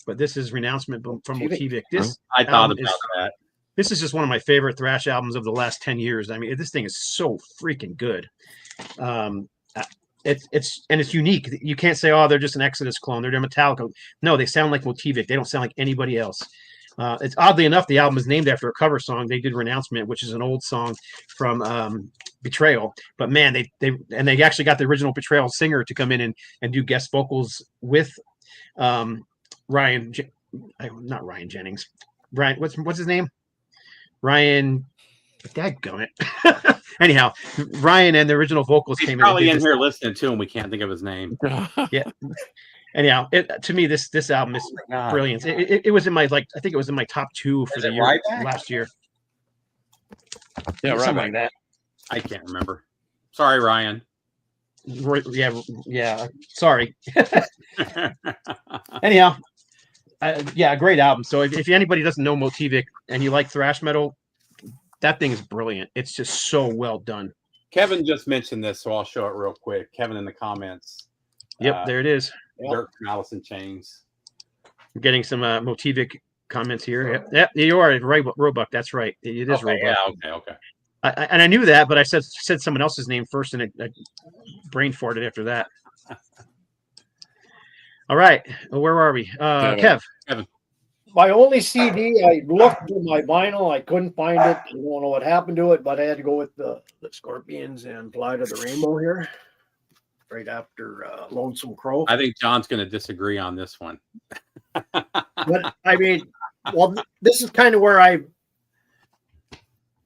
A: But this is Renouncement from Motivik. This
C: I thought about that.
A: This is just one of my favorite thrash albums of the last 10 years. I mean, this thing is so freaking good. It's unique. You can't say, oh, they're just an Exodus clone. They're Metallica. No, they sound like Motivik. They don't sound like anybody else. It's oddly enough, the album is named after a cover song. They did Renouncement, which is an old song from Betrayal. But man, they actually got the original Betrayal singer to come in and do guest vocals with not Ryan Jennings. Ryan, what's his name? Ryan. Dadgummit. Anyhow, Ryan and the original vocals
C: He's
A: came
C: probably
A: in.
C: in here listening to him. We can't think of his name.
A: Yeah. Anyhow, to me, this album is brilliant. It was in my I think it was in my top 2 for the year last year.
D: Yeah,
A: something
D: right.
A: like that.
C: I can't remember. Sorry, Ryan.
A: Yeah. Sorry. Anyhow, great album. So if anybody doesn't know Motivik and you like thrash metal, that thing is brilliant. It's just so well done.
C: Kevin just mentioned this, so I'll show it real quick. Kevin in the comments.
A: Yep, there it is.
C: Dirk from Alice in Chains.
A: I'm getting some Motivik comments here. Yep, you are right, Roebuck. That's right. It is Roebuck.
C: Yeah, okay.
A: And I knew that, but I said someone else's name first, and I brain farted after that. All right, where are we? Kevin.
B: My only CD, I looked through my vinyl, I couldn't find it. I don't know what happened to it, but I had to go with the Scorpions and Fly to the Rainbow here, right after Lonesome Crow.
C: I think John's going to disagree on this one.
B: But I mean, well, this is kind of where I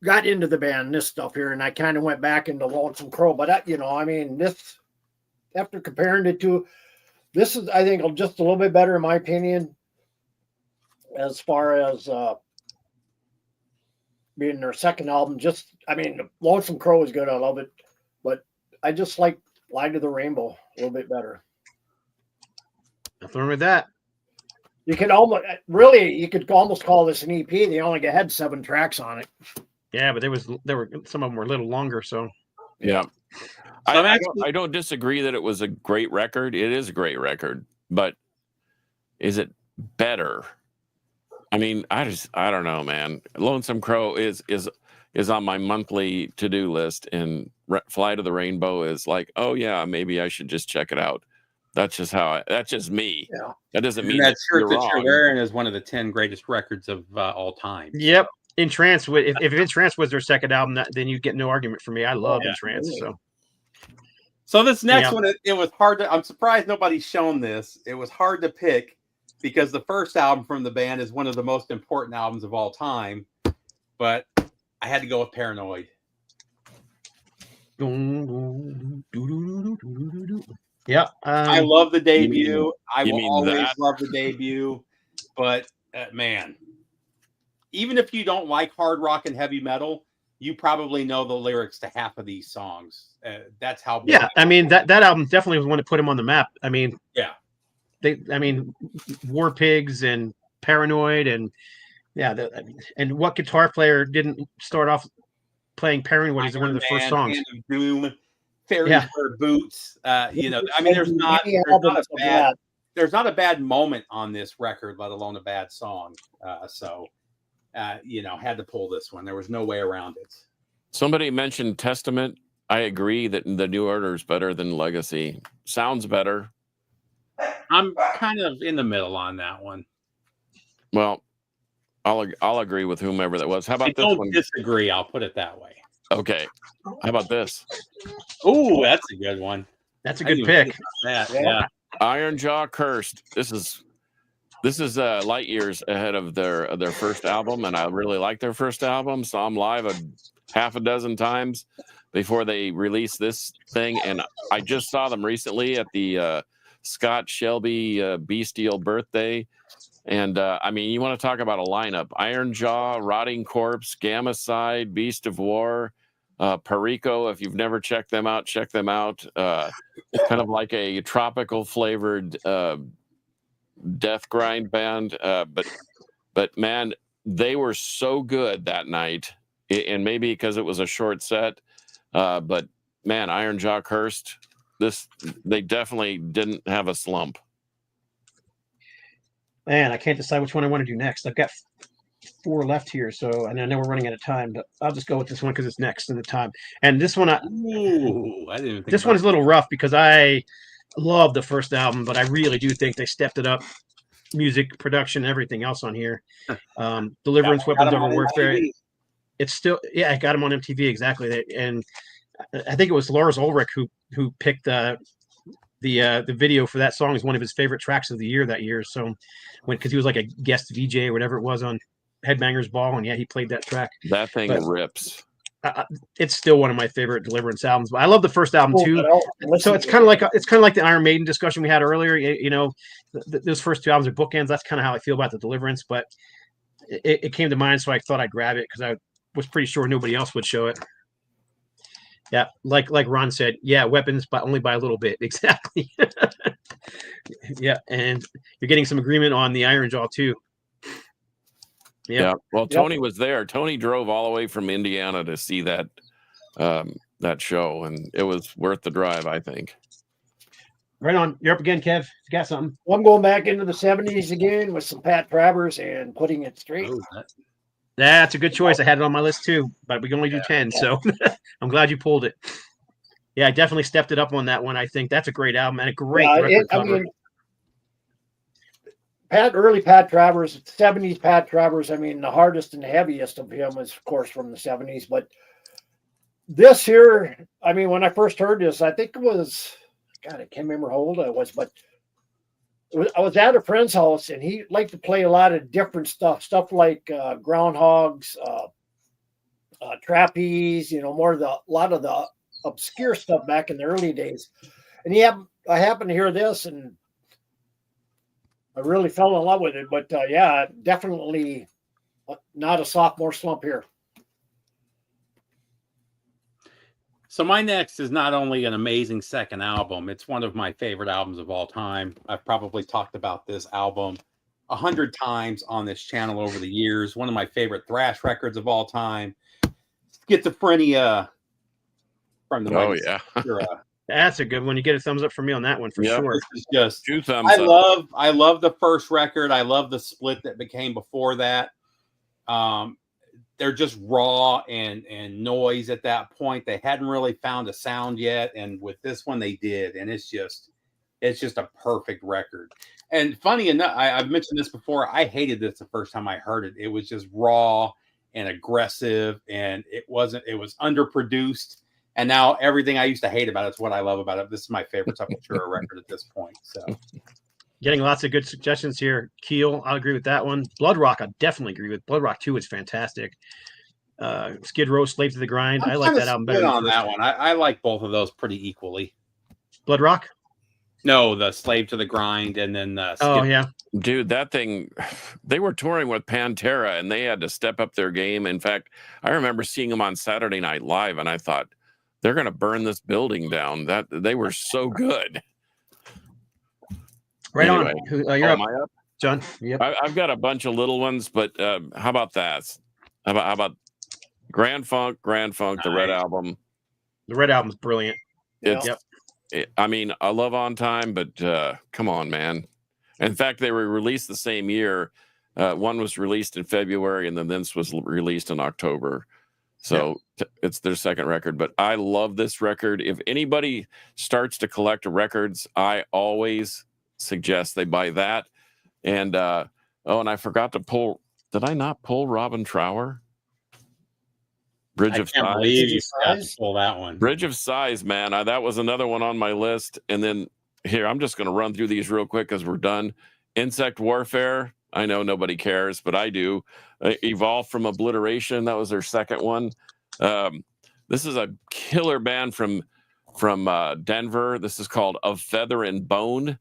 B: got into the band, this stuff here, and I kind of went back into Lonesome Crow. But I mean, this, after comparing it to, this is, I think, just a little bit better in my opinion. As far as being their second album, Lonesome Crow is good. I love it. But I just like Fly to the Rainbow a little bit better.
A: Nothing wrong with that.
B: You could almost call this an EP. They only had 7 tracks on it.
A: Yeah, but there were some of them were a little longer. So
D: yeah, I don't disagree that it was a great record. It is a great record, but is it better? I mean, I don't know, man. Lonesome Crow is on my monthly to-do list, and Fly to the Rainbow is like, oh yeah, maybe I should just check it out. That's just me.
B: Yeah.
D: That doesn't mean
C: that shirt that
D: wrong.
C: you're wearing is one of the 10 greatest records of all time.
A: Yep. Entrance, if Entrance was their second album, then you get no argument from me. I love Entrance.
C: So this next one, it was hard to. I'm surprised nobody's shown this. It was hard to pick because the first album from the band is one of the most important albums of all time. But I had to go with Paranoid.
A: Yeah,
C: I love the debut. I will always love the debut. But man, even if you don't like hard rock and heavy metal, you probably know the lyrics to half of these songs. That's how.
A: Yeah, I mean that album definitely was one to put him on the map. I mean,
C: yeah,
A: War Pigs and Paranoid and and what guitar player didn't start off playing Paranoid as one of the first songs?
C: Hand of Doom, Fairy Fur Boots. I mean, there's not a bad moment on this record, let alone a bad song. Had to pull this one. There was no way around it.
D: Somebody mentioned Testament. I agree that the New Order is better than Legacy. Sounds better.
C: I'm kind of in the middle on that one.
D: Well, I'll agree with whomever that was. How about this one?
C: Don't disagree. I'll put it that way.
D: Okay. How about this?
C: Oh, that's a good one.
A: That's a good pick.
C: Yeah.
D: Iron Jaw Cursed. This is light years ahead of their first album, and I really like their first album. Saw them live a half a dozen times, before they released this thing. And I just saw them recently at the Scott Shelby Bestial birthday. And I mean, you want to talk about a lineup: Iron Jaw, Rotting Corpse, Gamma Side, Beast of War, Perico. If you've never checked them out, check them out. Kind of like a tropical flavored death grind band. But man, they were so good that night. And maybe because it was a short set. But man, Iron Jaw Cursed, they definitely didn't have a slump.
A: Man, I can't decide which one I want to do next. I've got 4 left here, so and I know we're running out of time, but I'll just go with this one because it's next in the time. And this one,
C: Ooh, I didn't even think
A: this one's a little rough because I love the first album, but I really do think they stepped it up, music, production, everything else on here. Deliverance, Weapons Over Warfare. It's still, yeah, I got them on MTV exactly, and I think it was Lars Ulrich who picked the video for that song as one of his favorite tracks of the year that year. So because he was like a guest VJ or whatever it was on Headbangers Ball, and yeah, he played that track.
D: That thing rips.
A: It's still one of my favorite Deliverance albums, but I love the first album too. So it's kind of like the Iron Maiden discussion we had earlier. You know, those first 2 albums are bookends. That's kind of how I feel about the Deliverance, but it came to mind, so I thought I'd grab it because I was pretty sure nobody else would show it. Yeah, like Ron said, yeah, weapons, but only by a little bit. Exactly. Yeah, and you're getting some agreement on the Iron Jaw too.
D: Yeah. Well, Tony was there. Tony drove all the way from Indiana to see that show, and it was worth the drive, I think.
A: Right on. You're up again, Kev. You got something?
B: Well, I'm going back into the 70s again with some Pat Travers and Putting It Straight.
A: That's a good choice. I had it on my list too, but we can only do 10, so I'm glad you pulled it. Yeah, I definitely stepped it up on that one. I think that's a great album and a great record cover.
B: Early Pat Travers, 70s Pat Travers, I mean, the hardest and heaviest of him is, of course, from the 70s. But this here, I mean, when I first heard this, I think it was, God, I can't remember how old I was, but I was at a friend's house, and he liked to play a lot of different stuff like groundhogs, trapeze, you know, a lot of the obscure stuff back in the early days. And I happened to hear this, and I really fell in love with it. But yeah, definitely not a sophomore slump here.
C: So my next is not only an amazing second album, it's one of my favorite albums of all time. I've probably talked about this album 100 times on this channel over the years. One of my favorite thrash records of all time. Schizophrenia from the
D: Oh yeah.
A: That's a good one. You get a thumbs up from me on that one for sure.
C: This is just
D: 2 thumbs up.
C: I love the first record. I love the split that became before that. They're just raw and noise at that point. They hadn't really found a sound yet, and with this one they did, and it's just a perfect record. And funny enough, I've mentioned this before. I hated this the first time I heard it. It was just raw and aggressive, and it was underproduced. And now everything I used to hate about it is what I love about it. This is my favorite Sepultura record at this point. So,
A: getting lots of good suggestions here. Keel, I'll agree with that one. Blood Rock, I definitely agree with. Blood Rock 2 is fantastic. Skid Row, Slave to the Grind. I like that album better.
C: On that one, I like both of those pretty equally.
A: Blood Rock?
C: No, the Slave to the Grind, and then
A: yeah.
D: Dude, that thing, they were touring with Pantera, and they had to step up their game. In fact, I remember seeing them on Saturday Night Live, and I thought, they're going to burn this building down. That they were so good.
A: Right
D: anyway,
A: on. You're up, John.
D: Yep. I've got a bunch of little ones, but how about that? How about Grand Funk, the Red Album?
A: The Red Album's brilliant.
D: I mean, I love On Time, but come on, man. In fact, they were released the same year. One was released in February, and then this was released in October. So it's their second record. But I love this record. If anybody starts to collect records, I always suggest they buy that. And and I forgot to pull. Did I not pull Robin Trower? Bridge of Sighs.
C: Pull that one.
D: Bridge of Sighs, man. That was another one on my list. And then here, I'm just going to run through these real quick because we're done. Insect Warfare. I know nobody cares, but I do. Evolve from Obliteration. That was their second one. This is a killer band from Denver. This is called Of Feather and Bone.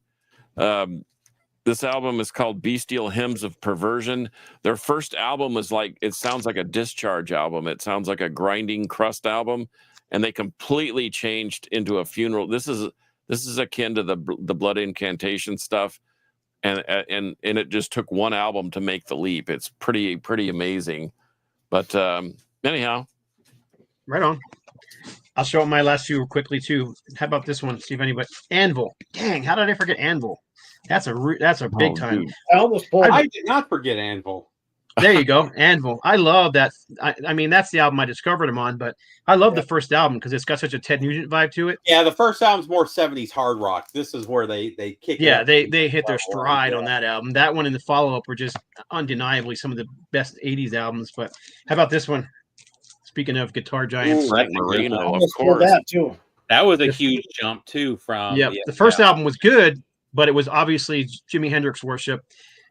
D: This album is called Bestial Hymns of Perversion. Their first album was it sounds like a Discharge album. It sounds like a grinding crust album, and they completely changed into a funeral. This is akin to the Blood Incantation stuff, and it just took one album to make the leap. It's pretty amazing. But anyhow,
A: right on. I'll show up my last few quickly too. How about this one? See if anybody. Anvil. Dang, how did I forget Anvil? That's a big time.
D: dude.
B: I almost pulled.
C: I did not forget Anvil.
A: There you go, Anvil. I love that. I mean, that's the album I discovered him on, but I love the first album because it's got such a Ted Nugent vibe to it.
C: Yeah, the first album's more 70s hard rock. This is where they kick.
A: Yeah,
C: it
A: they hit their stride on that album. That one and the follow-up were just undeniably some of the best 80s albums. But how about this one? Speaking of guitar giants,
D: Frank Marino, of
B: almost pulled
D: course.
B: that too.
C: That was a huge jump too from
A: the first album was good, but it was obviously Jimi Hendrix worship.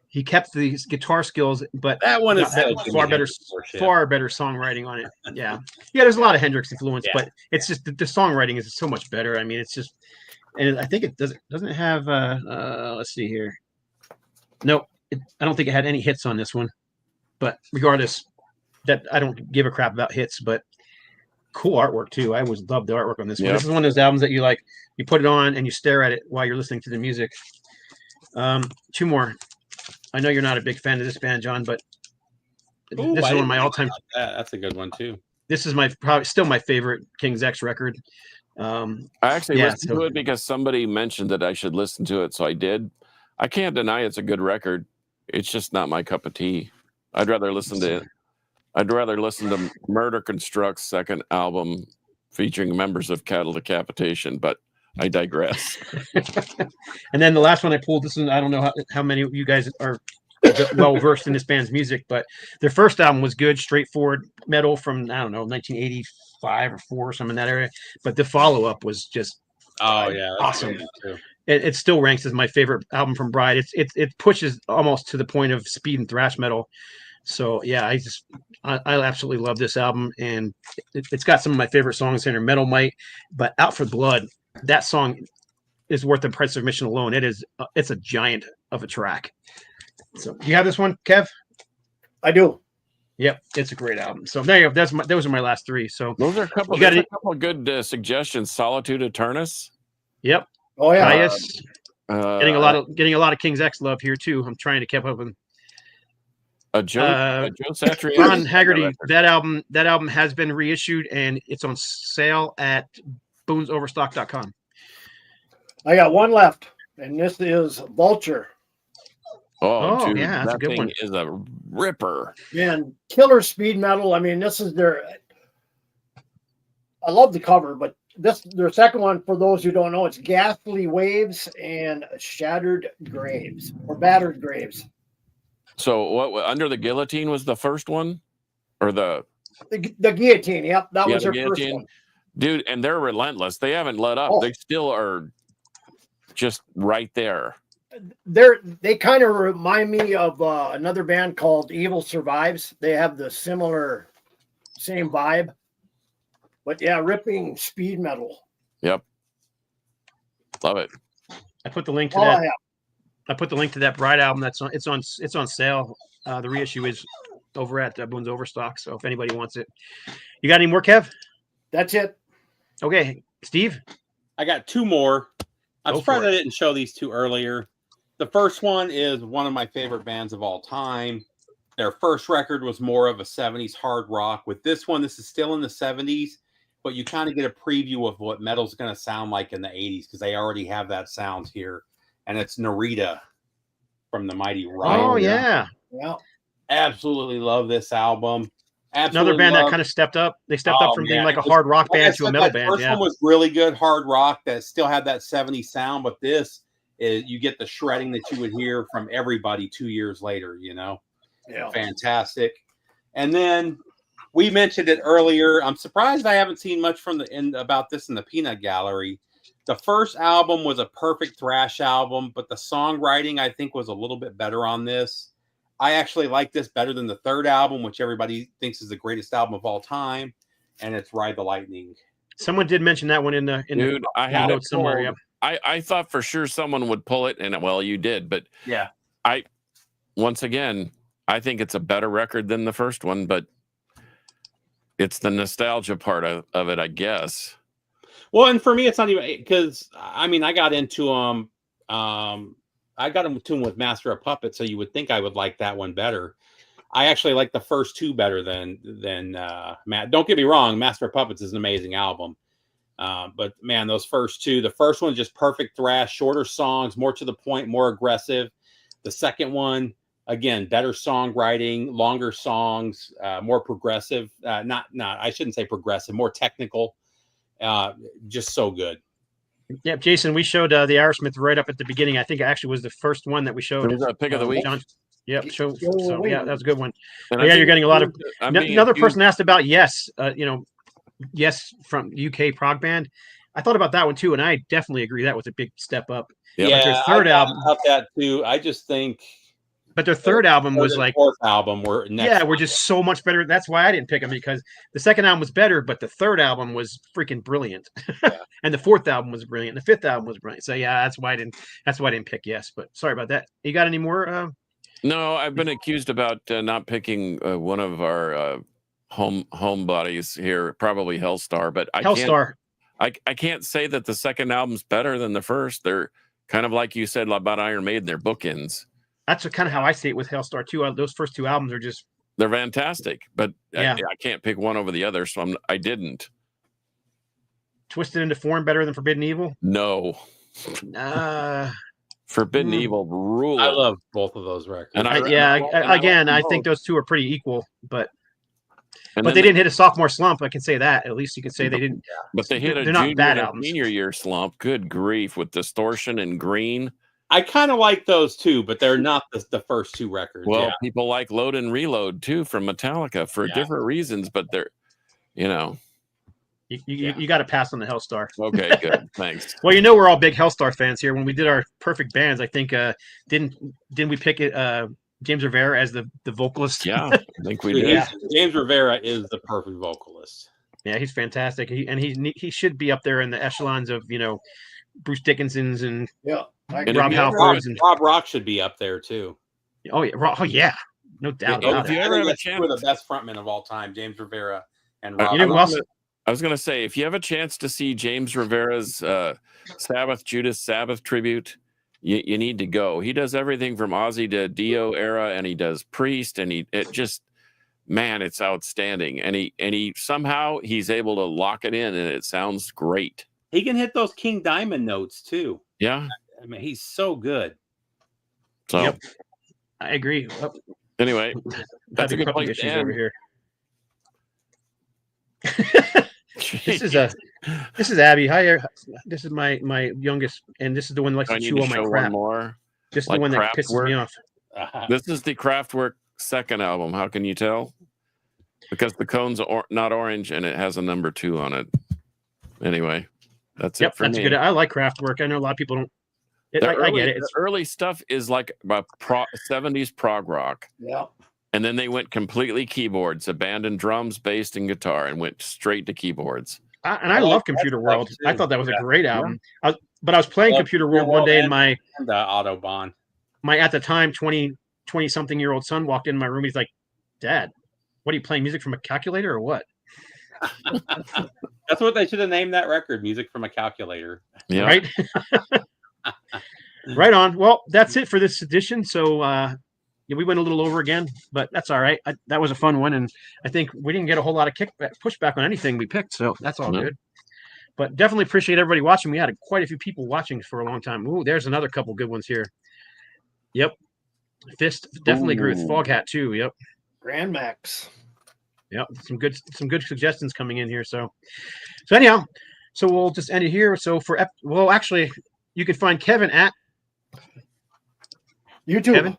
A: He kept these guitar skills, but
C: that one is
A: far better songwriting on it. Yeah, there's a lot of Hendrix influence, but it's just the songwriting is so much better. I mean, it's just, and I think it doesn't have. Let's see here. No, I don't think it had any hits on this one. But regardless, that I don't give a crap about hits, but cool artwork too. I always loved the artwork on this one. This is one of those albums that you put it on and you stare at it while you're listening to the music. Two more. I know you're not a big fan of this band, John, but this is one of my all-time.
C: That's a good one too.
A: This is probably still my favorite King's X record.
D: I actually listened to it because somebody mentioned that I should listen to it, so I did. I can't deny it's a good record. It's just not my cup of tea. I'd rather listen to Murder Construct's second album featuring members of Cattle Decapitation, but I digress.
A: And then the last one I pulled, this one, I don't know how many of you guys are well versed in this band's music, but their first album was good, straightforward metal from, I don't know, 1985 or 4 or something in that area. But the follow-up was just awesome. It still ranks as my favorite album from Bride. It pushes almost to the point of speed and thrash metal. So yeah, I absolutely love this album, and it's got some of my favorite songs in there. Metal Might, but Out for Blood, that song is worth the price of admission alone. It's a giant of a track. So do you have this one, Kev?
B: I do.
A: Yep, it's a great album. So there you go. Those are my last 3. So
D: those are a couple of good suggestions. Solitude Eternus.
A: Yep.
B: Oh yeah.
A: Gaius. Getting a lot of King's X love here too. I'm trying to keep up with.
D: Joe Satriani.
A: Ron Haggerty. That album has been reissued and it's on sale at boonsoverstock.com.
B: I got one left, and this is Vulture.
D: Oh dude,
A: yeah, that's a good
D: thing
A: one.
D: Is a ripper.
B: Man, killer speed metal. I mean, this is I love the cover, but their second one, for those who don't know, it's Ghastly Waves and Shattered Graves or Battered Graves.
D: So what Under the Guillotine was the first one, or the
B: Guillotine? Yep, that was their first one,
D: dude. And they're relentless. They haven't let up. They still are just right there.
B: They kind of remind me of another band called Evil Survives. They have the same vibe, but yeah, ripping speed metal.
D: Yep, love it.
A: I put the link to that. Yeah. I put the link to that Bride album. It's on sale. The reissue is over at Boone's Overstock. So if anybody wants it, you got any more, Kev?
B: That's it.
A: Okay, Steve.
C: I got 2 more. I'm surprised I didn't show these 2 earlier. The first one is one of my favorite bands of all time. Their first record was more of a 70s hard rock. With this one, this is still in the 70s, but you kind of get a preview of what metal's going to sound like in the 80s because they already have that sound here. And it's Narita from the Mighty Ride.
A: Oh, yeah.
B: Yeah.
C: Absolutely love this album.
A: Another band that kind of stepped up. They stepped up from being like a hard rock band to a metal band.
C: The first one was really good hard rock that still had that 70s sound, but this is, you get the shredding that you would hear from everybody 2 years later, you know?
B: Yeah.
C: Fantastic. And then we mentioned it earlier. I'm surprised I haven't seen much from about this in the Peanut Gallery. The first album was a perfect thrash album, but the songwriting, I think, was a little bit better on this. I actually like this better than the third album, which everybody thinks is the greatest album of all time. and it's Ride the Lightning.
A: Someone did mention that one in the
D: Dude, I had it
A: notes somewhere. Yep.
D: I thought for sure someone would pull it, and well, you did. But
C: Yeah,
D: once again, I think it's a better record than the first one, but it's the nostalgia part of it, I guess.
C: well, and for me, it's not even because I mean, I got into them. I got into them with Master of Puppets, so you would think I would like that one better. I actually like the first two better than Matt. Don't get me wrong, Master of Puppets is an amazing album. But man, those first two, the first one just perfect thrash, shorter songs, more to the point, more aggressive. The second one, again, better songwriting, longer songs, more progressive. Not I shouldn't say progressive, more technical. Just so good.
A: Yep, Jason, we showed the Aerosmith right up at the beginning. I think it actually was the first one that we showed.
D: It was a pick of the week.
A: Yep, so yeah, that was a good one.
D: And
A: yeah, you're getting a lot of. Another person asked about Yes, Yes from UK prog band. I thought about that one too, and I definitely agree that was a big step up.
C: Yeah,
A: but their third album
C: about that too. I just think.
A: But their third album was like
C: fourth album. We're
A: just so much better. That's why I didn't pick them, because the second album was better, but the third album was freaking brilliant, and the fourth album was brilliant. The fifth album was brilliant. So yeah, that's why I didn't pick Yes. But sorry about that. You got any more?
D: No, I've been accused about not picking one of our home buddies here, probably Hellstar, but I can't say that the second album's better than the first. They're kind of like you said about Iron Maiden, they're bookends.
A: That's kind of how I see it with Hellstar too. Those first two albums are they're
D: fantastic, but I can't pick one over the other, so I didn't.
A: Twisted into Form better than Forbidden Evil?
D: No. Forbidden Evil rule.
C: I love both of those records.
A: And I think those two are pretty equal, but they didn't hit a sophomore slump. I can say that. At least you can say they didn't.
D: But they hit a junior and senior year slump. Good grief, with Distortion and Green.
C: I kind of like those too, but they're not the first two records.
D: Well, people like Load and Reload too from Metallica for different reasons, but they're, You
A: got to pass on the Hellstar.
D: Okay, good. Thanks.
A: Well, we're all big Hellstar fans here. When we did our perfect bands, I think didn't we pick it James Rivera as the vocalist?
D: Yeah, I think we did.
C: Yeah. James Rivera is the perfect vocalist.
A: Yeah, he's fantastic. He should be up there in the echelons of Bruce Dickinson's and Rob Halford's and
C: Rob Rock should be up there too.
A: Oh yeah, no doubt about it.
D: If you ever have a chance,
C: two of the best frontmen of all time, James Rivera and Rob.
D: I was going to say, if you have a chance to see James Rivera's Judas Sabbath tribute, you need to go. He does everything from Ozzy to Dio era, and he does Priest, and it's outstanding. And he somehow he's able to lock it in, and it sounds great.
C: He can hit those King Diamond notes too.
D: Yeah,
C: I mean, he's so good.
D: So,
A: I agree.
D: Anyway, that's a good place to end.
A: Over here. This is Abby. Hi, this is my youngest, and this is the one that likes to chew on my crap. This is the one that pisses me off.
D: This is the Kraftwerk second album. How can you tell? Because the cone's not orange, and it has a number 2 on it. Anyway, that's it for me.
A: Good. I like Kraftwerk. I know a lot of people don't. I get it.
D: The early stuff is like about 70s prog rock.
B: Yeah.
D: And then they went completely keyboards, abandoned drums, bass, and guitar, and went straight to keyboards.
A: I love Computer World. I thought that was a great album. I was playing Computer World one day, and my
C: Autobahn.
A: My at the time 20-something year old son walked in my room. He's like, "Dad, what are you playing? Music from a calculator or what?"
C: That's what they should have named that record, Music from a Calculator.
D: Yeah.
A: Right. Right on. Well, that's it for this edition. So we went a little over again, but that's all right. That was a fun one, and I think we didn't get a whole lot of pushback on anything we picked, so that's all good. But definitely appreciate everybody watching. We had quite a few people watching for a long time. Ooh, there's another couple good ones here. Yep. Fist definitely agree with Fog Hat too. Yep.
B: Grand Max.
A: Yep. Some good suggestions coming in here. So anyhow, so we'll just end it here. So actually, you can find Kevin at
B: YouTube.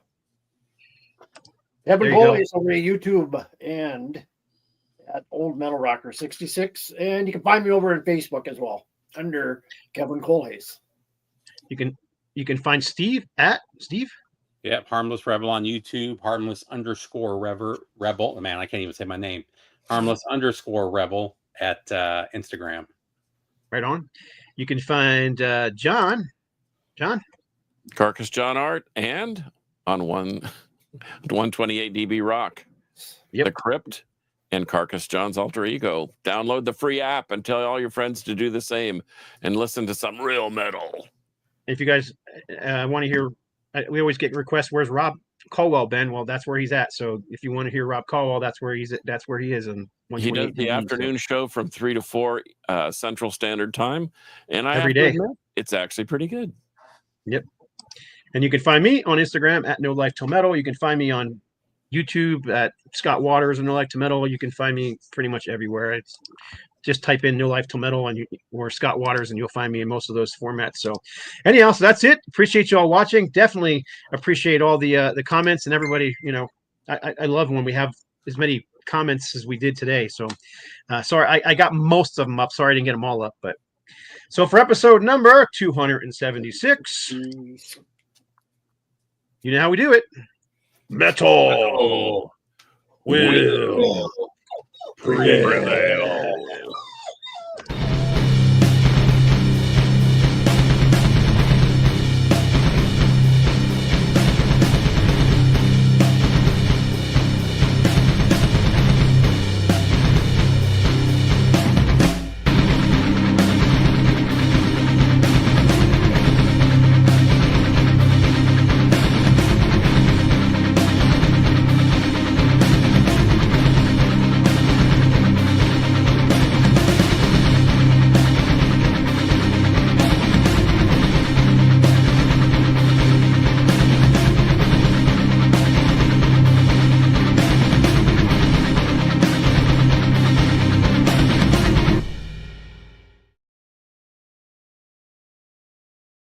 B: Kevin Cole is over at YouTube and at Old Metal Rocker 66, and you can find me over on Facebook as well under Kevin Colhays.
A: You can find Steve at Steve.
C: Yep, Harmless Rebel on YouTube. Harmless_Rebel. Man, I can't even say my name. Harmless_Rebel at Instagram.
A: Right on. You can find John.
D: Carcass John Art, and on 128 DB Rock.
A: Yep.
D: The Crypt and Carcass John's alter ego. Download the free app and tell all your friends to do the same and listen to some real metal.
A: If you guys want to hear, we always get requests. Where's Rob Caldwell been? Well, that's where he's at. So if you want to hear Rob Caldwell, that's where he's at. That's where he is. And
D: he does the afternoon show from 3 to 4 Central Standard Time, and I
A: every day.
D: It's actually pretty good.
A: Yep. And you can find me on Instagram at No Life Till Metal. You can find me on YouTube at Scott Waters and No Life Till Metal. You can find me pretty much everywhere. It's just type in No Life Till Metal or Scott Waters, and you'll find me in most of those formats. So anyhow, so that's it. Appreciate you all watching. Definitely appreciate all the comments and everybody. You know, I love when we have as many comments as we did today. So sorry, I got most of them up. Sorry I didn't get them all up. But so for episode number 276, you know how we do it. Metal will prevail.